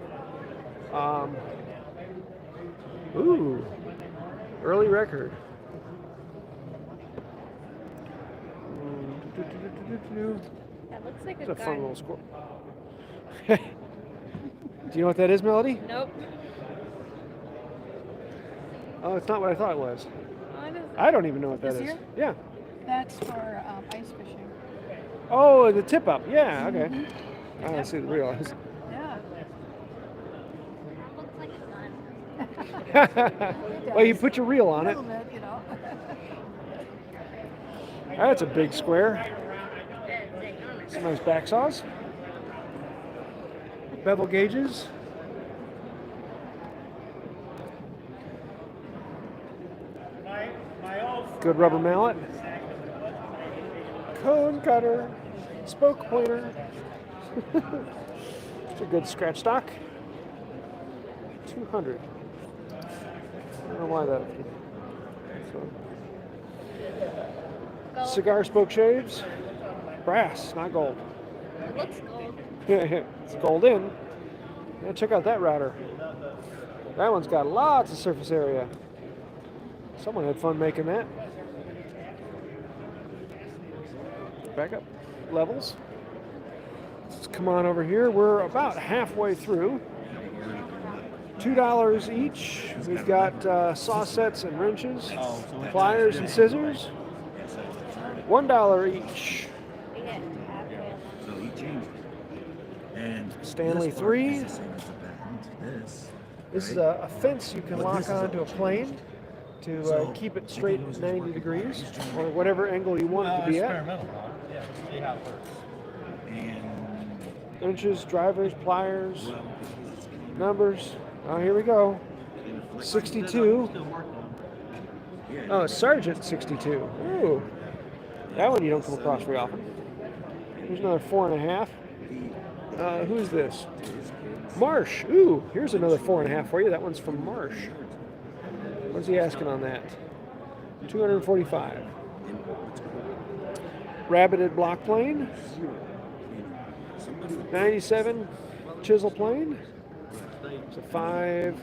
S1: early record.
S2: That looks like
S1: It's
S2: a
S1: a fun
S2: gun.
S1: little score. Do you know what that is, Melody?
S2: Nope.
S1: Oh, it's not what I thought it was.
S2: What is
S1: I don't even know what that
S7: This
S1: is.
S7: here?
S1: Yeah.
S7: That's for ice fishing.
S1: Oh, the tip up. Yeah, okay. I don't see the real.
S7: Yeah.
S2: That looks like a gun.
S1: Well, you put your reel on
S7: A
S1: it.
S7: little bit, you know.
S1: That's a big square. Some nice back saws. Bevel gauges. Good rubber mallet. Cone cutter. Spoke pointer. It's a good scratch stock. 200. I don't know why that.
S2: Gold.
S1: Cigar spoke shaves. Brass, not gold.
S2: It looks gold.
S1: It's gold in. Yeah, check out that router. That one's got lots of surface area. Someone had fun making that. Back up. Levels. come on over here. We're about halfway through. $2 each. We've got saw sets and wrenches, pliers and scissors. $1 each.
S2: We get halfway.
S8: So he changed it. And
S1: Stanley
S8: this part
S1: 3.
S8: is the same as the patent.
S1: This is
S8: right?
S1: a fence you can
S8: But
S1: lock
S8: this is
S1: onto a
S8: a
S1: plane to
S8: So,
S1: keep it
S8: if
S1: straight
S8: he knows it's
S1: 90
S8: working,
S1: degrees
S8: he's trying
S1: or whatever angle you want it to be at.
S4: Experimental, huh? Yeah, see how it works.
S8: And
S1: Wrenches, drivers, pliers,
S8: well,
S1: numbers. Oh, here we go. 62. Oh, Sergeant 62. Ooh. That one you don't come across very often. Here's another 4.5. Who's this? Marsh. Ooh, here's another 4.5 for you. That one's from Marsh. What's he asking on that? 245. Rabbited block plane. 97 chisel plane. It's a 5.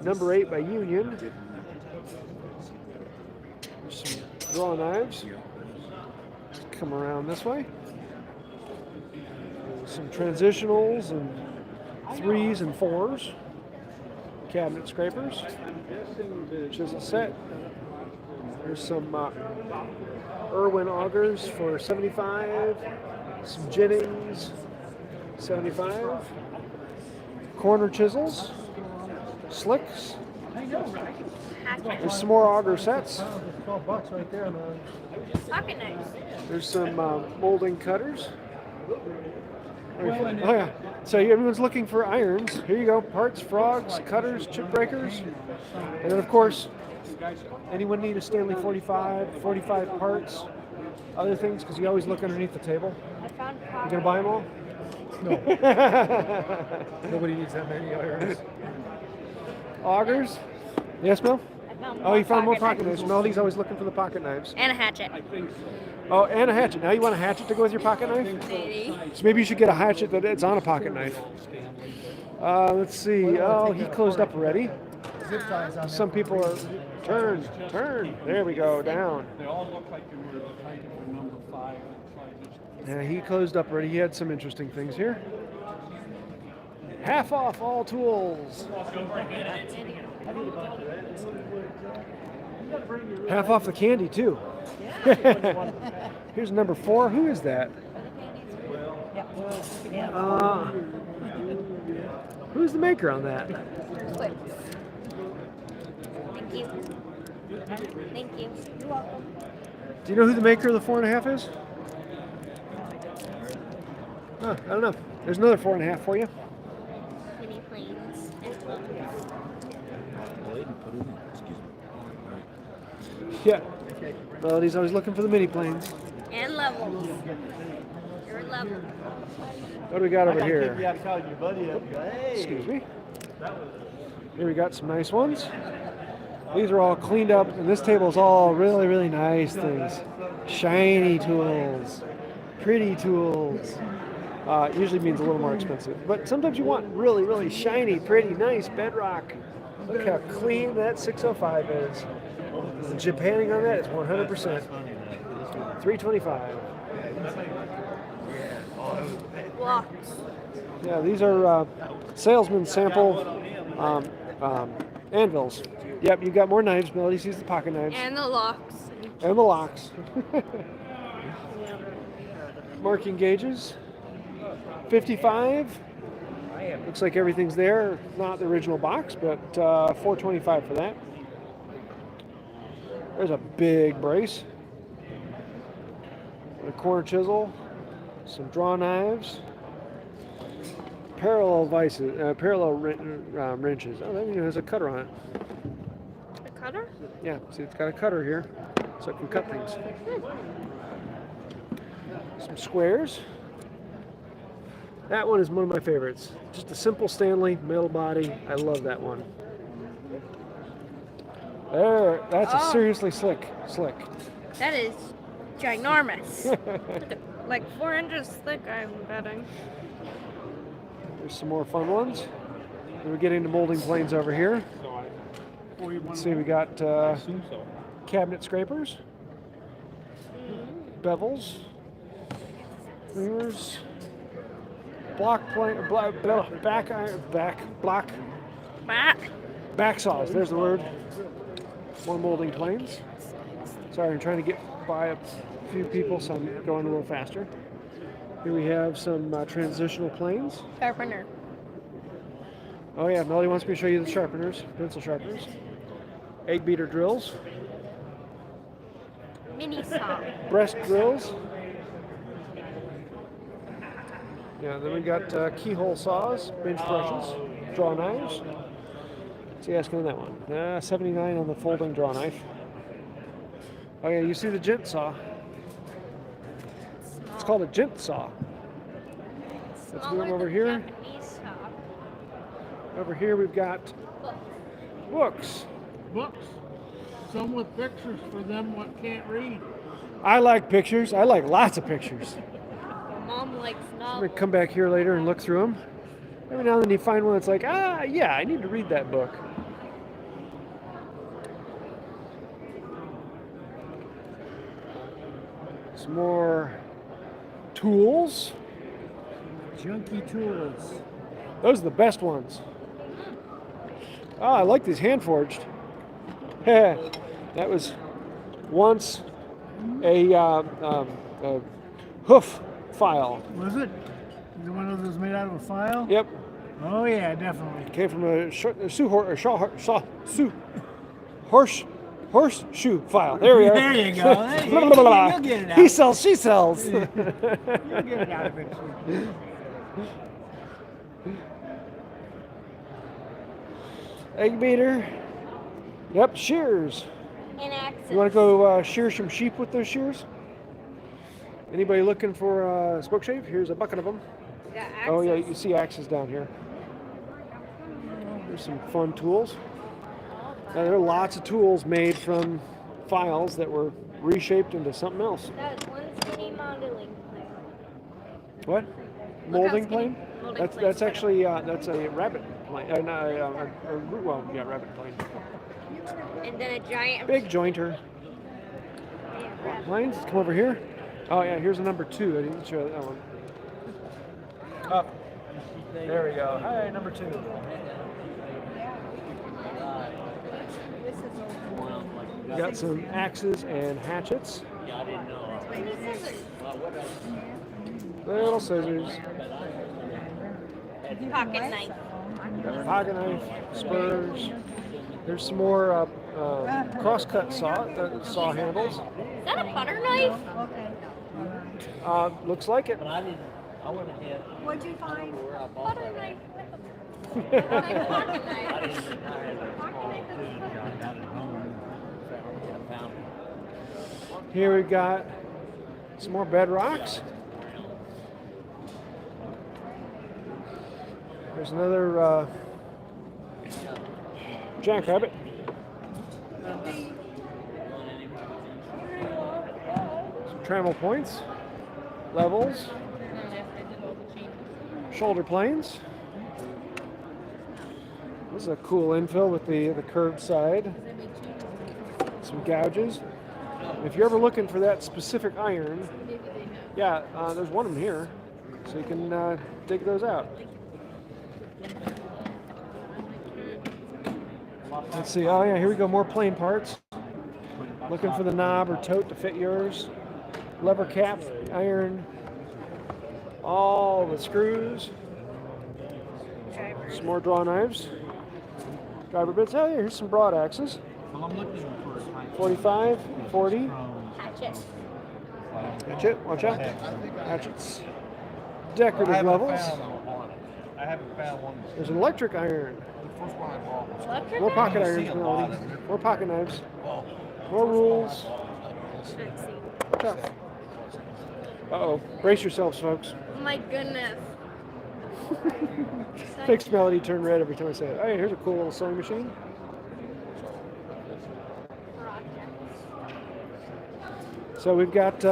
S1: Number 8 by Union. Some draw knives. Come around this way. Some transitionals and 3s and 4s. Cabinet scrapers. Chisel set. There's some Irwin augers for 75. Some Jennings 75. Corner chisels. Slicks.
S2: Hatchet.
S1: There's some more auger sets.
S4: $12 right there.
S2: Pocket knives.
S1: There's some molding cutters. Oh yeah. So everyone's looking for irons. Here you go. Parts, frogs, cutters, chip breakers. And then of course, anyone need a Stanley 45 parts, other things, because you always look underneath the table.
S2: I found
S1: You gonna buy them all?
S4: Nobody needs that many irons.
S1: Augers? Yes, Mel?
S2: I found
S1: Oh, you found more
S2: pocket
S1: pocket knives. Melody's always looking for the pocket knives.
S2: and a hatchet.
S1: Oh, and a hatchet. Now you want a hatchet to go with your pocket knife?
S2: Maybe.
S1: So maybe you should get a hatchet that it's on a pocket knife. Let's see. Oh, he closed up already.
S4: Zip ties on
S1: Some people are turn. There we go, down.
S4: They all look like they were the kind of number 5.
S1: Yeah, he closed up already. He had some interesting things here. Half off all tools. Half off the candy too. Here's number 4. Who is that? Who's the maker on that?
S2: Quick. Thank you. Thank you. You're welcome.
S1: Do you know who the maker of the 4.5 is? I don't know. There's another 4.5 for you.
S2: Mini planes and gloves.
S8: Well, they didn't put it in. Excuse me.
S1: Yeah. Melody's always looking for the mini planes.
S2: And levels. Your level.
S1: What do we got over
S4: You
S1: here?
S4: gotta call your buddy up. Hey.
S1: Excuse me. Here we got some nice ones. These are all cleaned up, and this table is all really, really nice things. Shiny tools, pretty tools. Usually means a little more expensive, but sometimes you want really, really shiny, pretty, nice bedrock. Look how clean that 605 is. The Japanning on that is 100%. $325.
S2: Blocks.
S1: Yeah, these are salesman sample anvils. Yep, you got more knives. Melody sees the pocket knives.
S2: And the locks.
S1: And the locks. Marking gauges. 55. Looks like everything's there. Not the original box, but $425 for that. There's a big brace. A corner chisel. Some draw knives. Parallel wrenches. Oh, that even has a cutter on it.
S2: The cutter?
S1: Yeah, see, it's got a cutter here, so it can cut things. Some squares. That one is one of my favorites. Just a simple Stanley metal body. I love that one. There, that's a seriously slick.
S2: That is ginormous. Like 4 inches thick, I'm betting.
S1: There's some more fun ones. We're getting into molding planes over here. Let's see, we got cabinet scrapers, bevels, cleaners, block plane, back iron, block back saws. There's the word. More molding planes. Sorry, I'm trying to get by a few people, so I'm going a little faster. Here we have some transitional planes.
S2: Sharpener.
S1: Oh yeah, Melody wants me to show you the sharpeners, pencil sharpeners. Egg beater drills.
S2: Mini saw.
S1: Breast drills. Yeah, then we got keyhole saws, bench brushes, draw knives. What's he asking on that one? 79 on the folding draw knife. Oh yeah, you see the gent saw. It's called a gent saw. Let's move over here. Over here we've got books.
S4: Books. Some with pictures for them what can't read.
S1: I like pictures. I like lots of pictures.
S2: Mom likes
S1: I'm
S2: novels.
S1: going to come back here later and look through them. Every now and then you find one that's like, yeah, I need to read that book. Some more tools.
S4: Junky tools.
S1: Those are the best ones. Oh, I like these hand forged. That was once a hoof file.
S4: Was it? The one of those made out of a file?
S1: Yep.
S4: Oh yeah, definitely.
S1: Came from a horseshoe file. There we are.
S4: There you go. Hey,
S1: Blah, blah, blah, blah.
S4: you'll get it out.
S1: He sells, she sells.
S4: You'll get it out eventually.
S1: Egg beater. Yep, shears.
S2: And axes.
S1: You want to go shear some sheep with those shears? Anybody looking for a spoke shave? Here's a bucket of them.
S2: Got
S1: Oh yeah,
S2: axes.
S1: you see axes down here. There's some fun tools. Now, there are lots of tools made from files that were reshaped into something else.
S2: That one skinny modeling plane.
S1: What?
S2: how
S1: Molding
S2: skinny
S1: plane?
S2: molding
S1: That's
S2: plane's
S1: actually that's a rabbit plane. Rabbit plane.
S2: And then a giant.
S1: Big jointer. Planes, come over here. Oh yeah, here's a number 2. I didn't show that one. Up. There we go. Hi, number 2. Got some axes and hatchets. Little scissors.
S2: Pocket knife.
S1: Got a pocket knife, spurs. There's some more cross-cut saw handles.
S2: Is that a butter knife?
S1: Looks like it.
S7: What'd you find?
S2: Butter knife. Pocket knife.
S1: Here we've got some more bedrocks. There's another jackrabbit. Some trammel points, levels, shoulder planes. This is a cool infill with the curved side. Some gouges. If you're ever looking for that specific iron, yeah, there's one of them here, so you can dig those out. Let's see. Oh yeah, here we go. More plane parts. Looking for the knob or tote to fit yours. Lever cap, iron. All the screws. Some more draw knives. Driver bits. Oh yeah, here's some broad axes. 45, 40.
S2: Hatchet.
S1: Hatchet, watch out. Hatchets. Decorative levels.
S4: I haven't found one.
S1: There's an electric iron.
S2: Electric
S1: More
S2: knife?
S1: pocket irons, Melody. More pocket knives. More rules. Watch out. Uh-oh. Brace yourselves, folks.
S2: Oh my goodness.
S1: Makes Melody turn red every time I say it. Oh, yeah, here's a cool little sewing machine. So we've got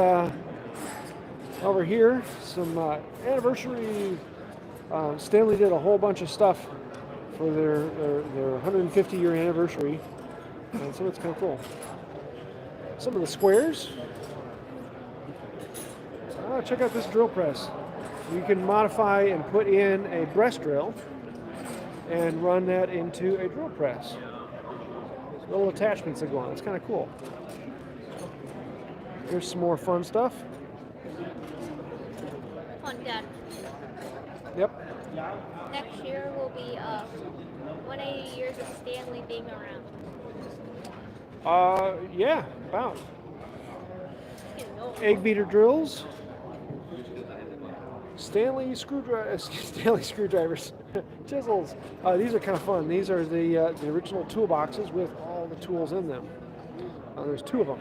S1: over here some anniversary. Stanley did a whole bunch of stuff for their 150-year anniversary, and so it's kind of cool. Some of the squares. Check out this drill press. you can modify and put in a breast drill and run that into a drill press. There's little attachments that go on. It's kind of cool. Here's some more fun stuff.
S2: On Dad.
S1: Yep.
S2: Next year will be 180 years of Stanley being around.
S1: Yeah, about.
S2: Getting old.
S1: Egg beater drills. Stanley screwdrivers. Chisels. These are kind of fun. These are the original toolboxes with all the tools in them. There's 2 of them.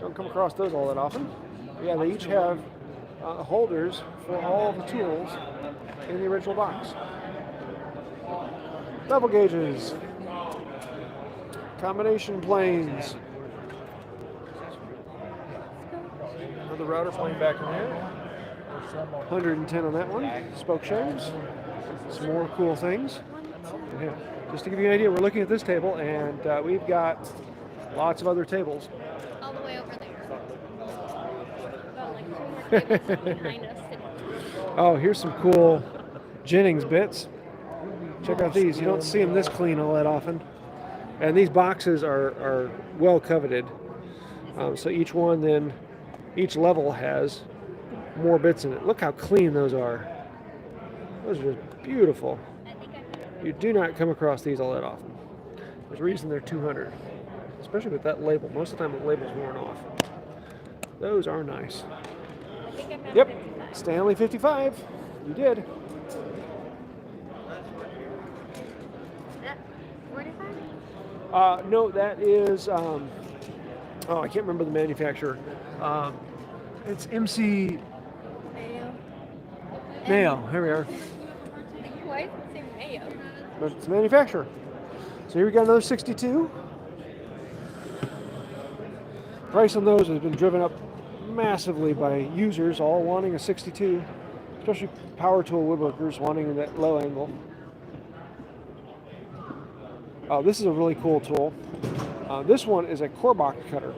S1: Don't come across those all that often. Yeah, they each have holders for all the tools in the original box. Double gauges. Combination planes. Another router plane back in there. 110 on that one. Spoke shaves. Some more cool things. Yeah. Just to give you an idea, we're looking at this table, and we've got lots of other tables.
S2: All the way over there. About like 2 more tables behind us.
S1: Oh, here's some cool Jennings Bits. Check out these. You don't see them this clean all that often. And these boxes are well coveted. So each level has more bits in it. Look how clean those are. Those are just beautiful. You do not come across these all that often. There's a reason they're 200, especially with that label. Most of the time the label's worn off. Those are nice. Yep, Stanley 55. You did.
S2: Is that 45?
S1: No, that is, I can't remember the manufacturer. It's MC Mayo. Here we are.
S2: Why does it say Mayo?
S1: But it's a manufacturer. So here we got another 62. Price on those has been driven up massively by users all wanting a 62, especially power tool woodworkers wanting that low angle. This is a really cool tool. This one is a Korbach cutter.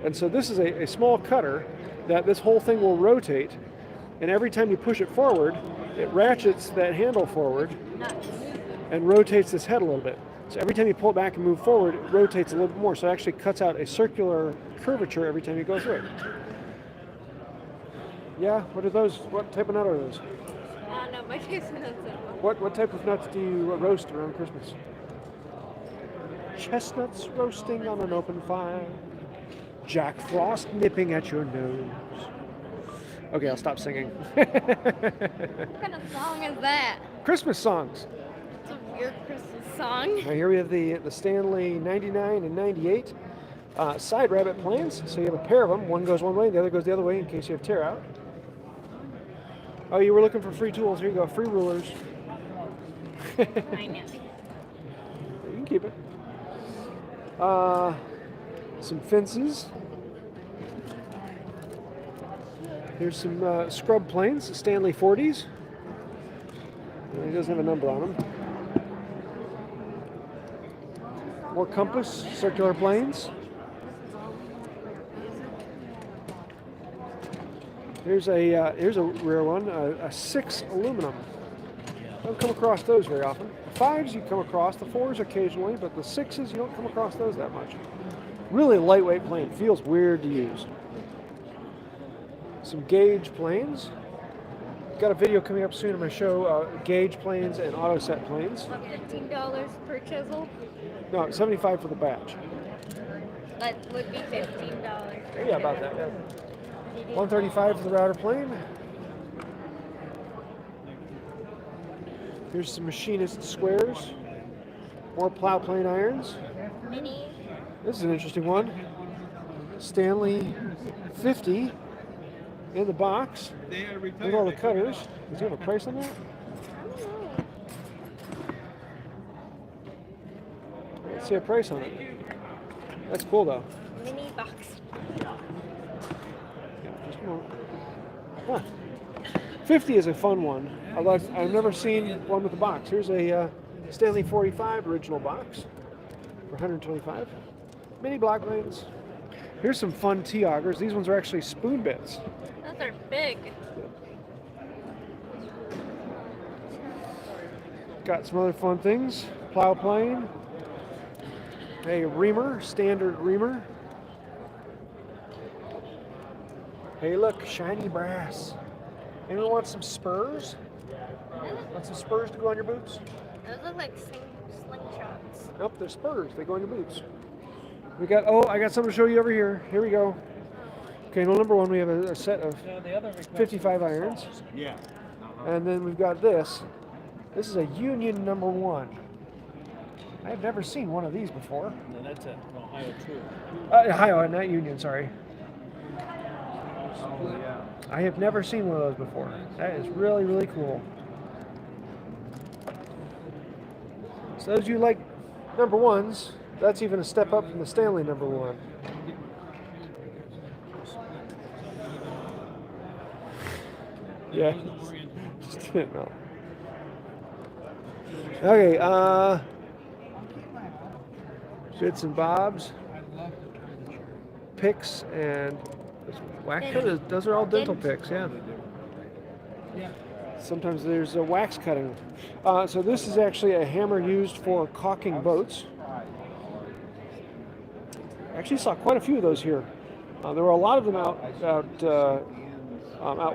S1: And so this is a small cutter that this whole thing will rotate, and every time you push it forward, it ratchets that handle forward and rotates this head a little bit. So every time you pull it back and move forward, it rotates a little bit more. So it actually cuts out a circular curvature every time you go through it. Yeah, what are those? What type of nut are those?
S2: No, my case nuts.
S1: What type of nuts do you roast around Christmas? Chestnuts roasting on an open fire. Jack Frost nipping at your nose. Okay, I'll stop singing.
S2: What kind of song is that?
S1: Christmas songs.
S2: It's a weird Christmas song.
S1: Now here we have the Stanley 99 and 98 side rabbit planes. So you have a pair of them. One goes one way, the other goes the other way in case you have tear out. Oh, you were looking for free tools. Here you go, free rulers.
S2: I know.
S1: You can keep it. Some fences. Here's some scrub planes, Stanley 40s. He doesn't have a number on them. More compass, circular planes. Here's a rare one, a 6 aluminum. Don't come across those very often. The 5s you come across, the 4s occasionally, but the 6s you don't come across those that much. Really lightweight plane, feels weird to use. Some gauge planes. Got a video coming up soon on my show, gauge planes and auto set planes.
S2: $15 per chisel?
S1: No, $75 for the batch.
S2: That would be $15.
S1: Yeah, about that. Yeah. $135 for the router plane. Here's some machinist squares. More plow plane irons.
S2: Mini.
S1: This is an interesting one. Stanley 50 in the box with all the cutters. Does he have a price on that? Let's see a price on it. That's cool though.
S2: Mini box.
S1: Huh. 50 is a fun one. I've never seen one with a box. Here's a Stanley 45 original box for $125. Mini block planes. Here's some fun T-augers. These ones are actually spoon bits.
S2: Those are big.
S1: Got some other fun things. Plow plane. A reamer, standard reamer. Hey, look, shiny brass. Anyone want some spurs? Want some spurs to go on your boots?
S2: Those look like slingshots.
S1: Nope, they're spurs. They go on your boots. We got, oh, I got something to show you over here. Here we go. Okay, well, number one, we have a set of 55 irons.
S3: Yeah.
S1: And then we've got this. This is a Union number one. I've never seen one of these before.
S5: No, that's an Ohio tool.
S1: Ohio, not Union, sorry. I have never seen one of those before. That is really, really cool. So those of you like number ones, that's even a step up from the Stanley number one. Yeah. Just didn't know. Okay, bits and bobs, picks, and wax cutters. Those are all dental picks, yeah. Sometimes there's a wax cutting. So this is actually a hammer used for caulking boats. Actually saw quite a few of those here. There were a lot of them out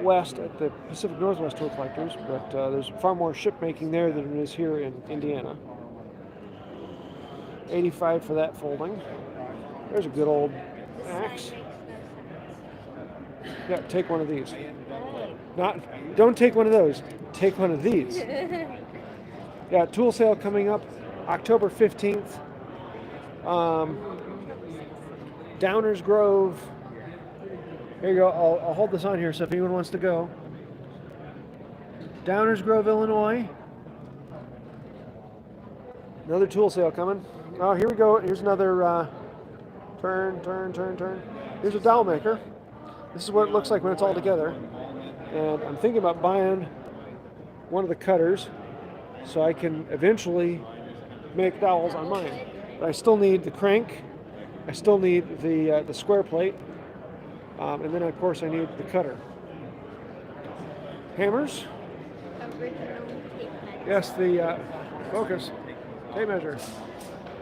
S1: west at the Pacific Northwest Tool Collectors, but there's far more ship making there than there is here in Indiana. 85 for that folding. There's a good old axe. Yeah, take one of these. Don't take one of those. Take one of these. Yeah, tool sale coming up October 15th. Downers Grove. Here you go. I'll hold this on here so if anyone wants to go. Downers Grove, Illinois. Another tool sale coming. Oh, here we go. Here's another turn. Here's a dowel maker. This is what it looks like when it's all together. And I'm thinking about buying one of the cutters so I can eventually make dowels on mine. But I still need the crank. I still need the square plate. And then, of course, I need the cutter. Hammers.
S2: Original tape measure.
S1: Yes, the focus tape measure.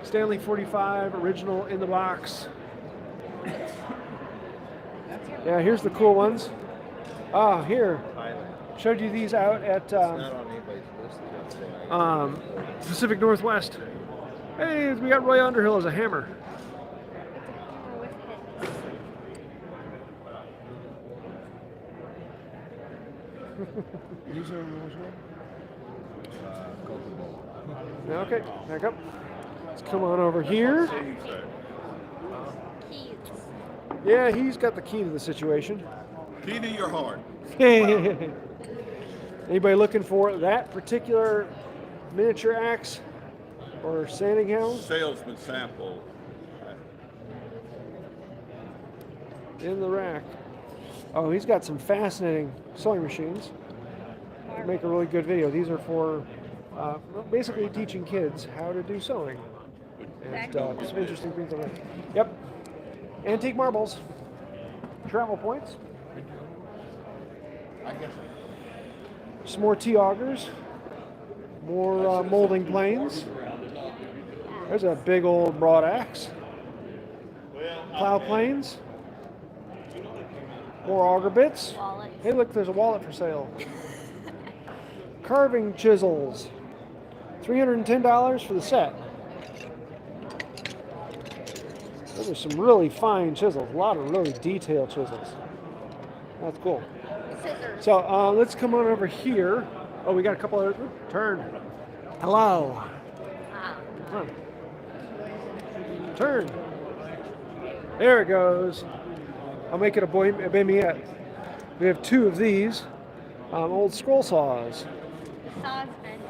S1: Stanley 45, original in the box. Yeah, here's the cool ones. Ah, here. Showed you these out at Pacific Northwest. Hey, we got Roy Underhill as a hammer.
S2: With hits.
S1: These are original. Okay, back up. Let's come on over here.
S2: Keys.
S1: Yeah, he's got the key to the situation.
S3: Key to your heart.
S1: Anybody looking for that particular miniature axe or sanding hound?
S3: Salesman sample.
S1: In the rack. Oh, he's got some fascinating sewing machines. They make a really good video. These are for basically teaching kids how to do sewing. And some interesting things on it. Yep. Antique marbles. Travel points. Some more T-augers. More molding planes. There's a big old broad axe. Plow planes. More auger bits.
S2: Wallet.
S1: Hey, look, there's a wallet for sale. Carving chisels. $310 for the set. Those are some really fine chisels. A lot of really detailed chisels. That's cool.
S2: Scissors.
S1: So let's come on over here. Oh, we got a couple of turn. Hello. Come on. Turn. There it goes. I'll make it a bayonet. We have two of these old scroll saws.
S2: Saw's bent.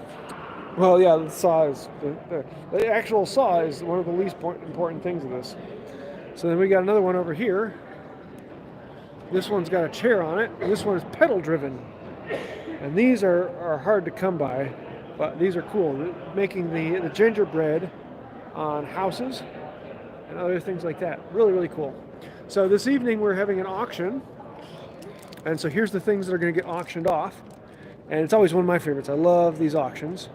S1: Well, yeah, the saw is the actual saw is one of the least important things of this. So then we got another one over here. This one's got a chair on it, and this one is pedal driven. And these are hard to come by, but these are cool. Making the gingerbread on houses and other things like that. Really, really cool. So this evening we're having an auction. And so here's the things that are going to get auctioned off. And it's always one of my favorites. I love these auctions.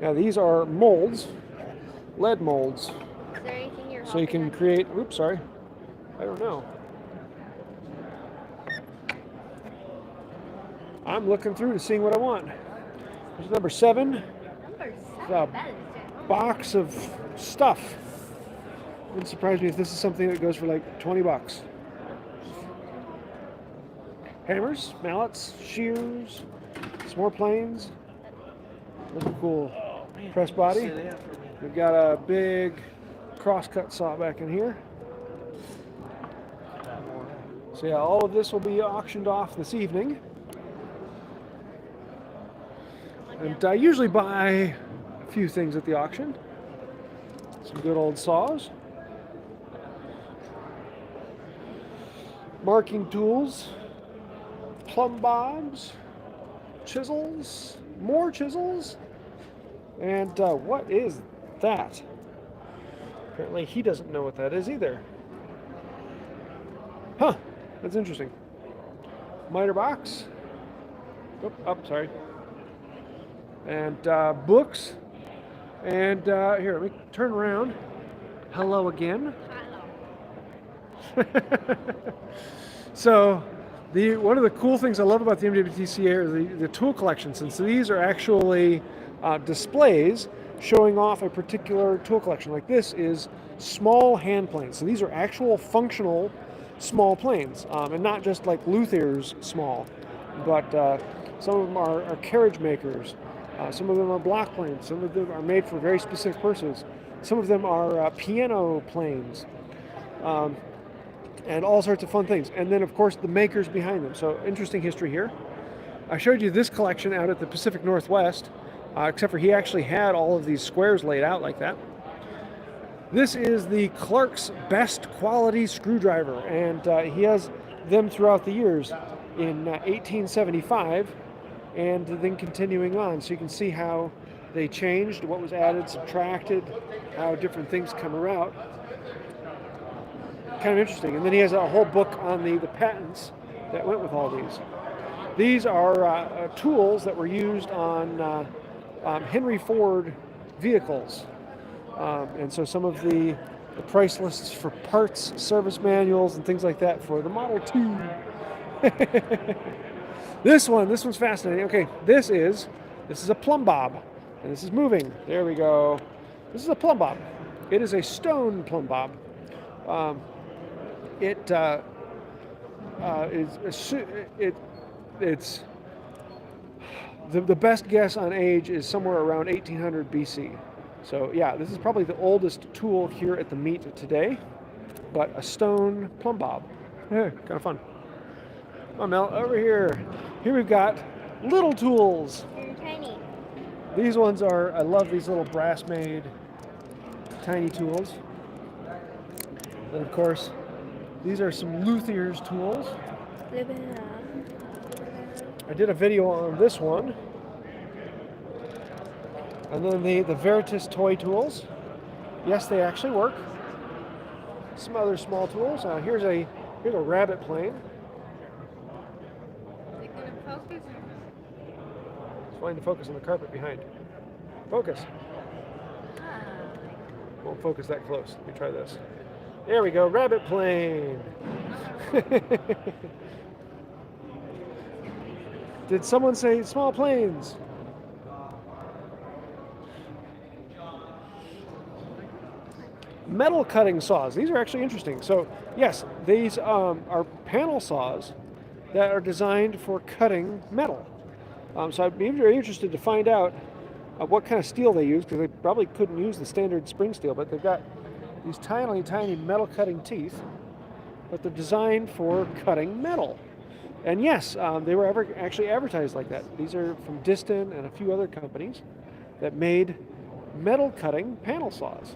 S1: Now these are molds, lead molds,
S2: Is there anything you're
S1: so you can create. Oops, sorry. I don't know. I'm looking through to seeing what I want. There's number 7.
S2: Number 7.
S1: A
S2: That is
S1: box of stuff. Wouldn't surprise me if this is something that goes for like 20 bucks. Hammers, mallets, shears, some more planes. Looking cool. Press body. We've got a big crosscut saw back in here. So yeah, all of this will be auctioned off this evening. And I usually buy a few things at the auction. Some good old saws. Marking tools. Plumb Bobs. Chisels. More chisels. And what is that? Apparently he doesn't know what that is either. Huh, that's interesting. Miter box. Oh, sorry. And books. And here, let me turn around. Hello again. So, one of the cool things I love about the MW TCA are the tool collections. And so these are actually displays showing off a particular tool collection. Like this is small hand planes. So these are actual functional small planes, and not just like luthiers small, but some of them are carriage makers. Some of them are block planes. Some of them are made for very specific purposes. Some of them are piano planes, and all sorts of fun things. And then, of course, the makers behind them. So interesting history here. I showed you this collection out at the Pacific Northwest, except for he actually had all of these squares laid out like that. This is the Clark's best quality screwdriver, and he has them throughout the years in 1875 and then continuing on. So you can see how they changed, what was added, subtracted, how different things come about. Kind of interesting. And then he has a whole book on the patents that went with all these. These are tools that were used on Henry Ford vehicles. And so some of the price lists for parts, service manuals, and things like that for the Model 2. This one's fascinating. Okay, this is a Plumb Bob, and this is moving. There we go. This is a Plumb Bob. It is a stone Plumb Bob. It's the best guess on age is somewhere around 1800 BC. So yeah, this is probably the oldest tool here at the meet today, but a stone Plumb Bob. Yeah, kind of fun. Oh, Mel, over here. Here we've got little tools.
S2: They're tiny.
S1: These ones I love these little brass-made tiny tools. And of course, these are some luthier's tools. I did a video on this one. And then the Veritas toy tools. Yes, they actually work. Some other small tools. Here's a rabbit plane.
S2: Is it gonna focus?
S1: It's fine to focus on the carpet behind. Focus. Won't focus that close. Let me try this. There we go, rabbit plane. Did someone say small planes? Metal cutting saws. These are actually interesting. So yes, these are panel saws that are designed for cutting metal. So I'd be very interested to find out what kind of steel they use, because they probably couldn't use the standard spring steel, but they've got these tiny, tiny metal cutting teeth, but they're designed for cutting metal. And yes, they were actually advertised like that. These are from Diston and a few other companies that made metal cutting panel saws.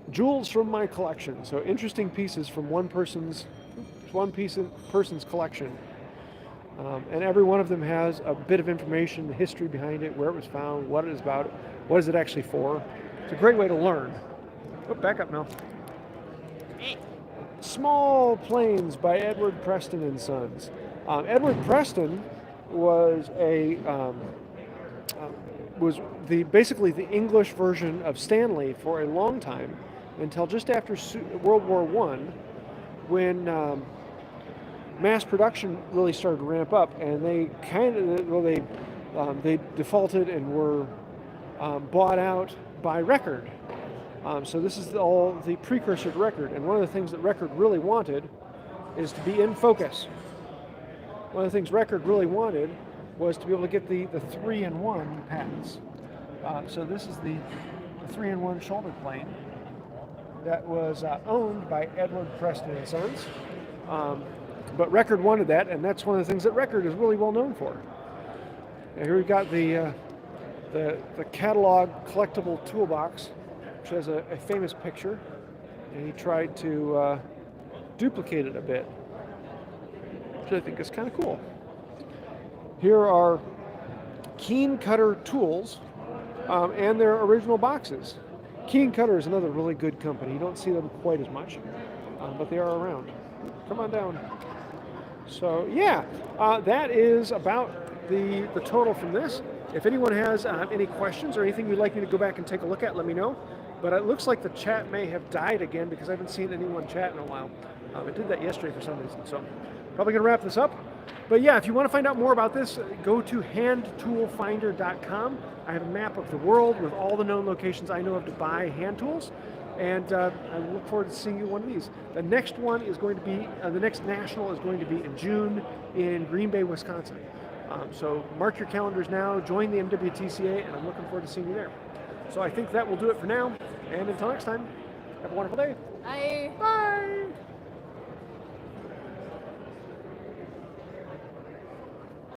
S1: Jewels from my collection. So interesting pieces from one person's collection. And every one of them has a bit of information, the history behind it, where it was found, what it is about, what is it actually for. It's a great way to learn. Oh, back up now. Small Planes by Edward Preston and Sons. Edward Preston was was basically the English version of Stanley for a long time, until just after World War I, when mass production really started to ramp up, and they they defaulted and were bought out by Record. So this is all the precursor to Record, and one of the things that Record really wanted is to be in focus. One of the things Record really wanted was to be able to get the 3-in-1 patents. So this is the 3-in-1 shoulder plane that was owned by Edward Preston and Sons. But Record wanted that, and that's one of the things that Record is really well known for. And here we've got the catalog collectible toolbox, which has a famous picture, and he tried to duplicate it a bit, which I think is kind of cool. Here are Keen Cutter tools and their original boxes. Keen Cutter is another really good company. You don't see them quite as much, but they are around. Come on down. So yeah, that is about the total from this. If anyone has any questions or anything you'd like me to go back and take a look at, let me know. But it looks like the chat may have died again because I haven't seen anyone chat in a while. It did that yesterday for some reason, so probably gonna wrap this up. But yeah, if you want to find out more about this, go to handtoolfinder.com. I have a map of the world with all the known locations I know of to buy hand tools. And I look forward to seeing you one of these. The next one is going to be, the next national is going to be in June in Green Bay, Wisconsin. So mark your calendars now, join the MW TCA, and I'm looking forward to seeing you there. So I think that will do it for now. And until next time, have a wonderful day.
S2: Bye.
S1: Bye.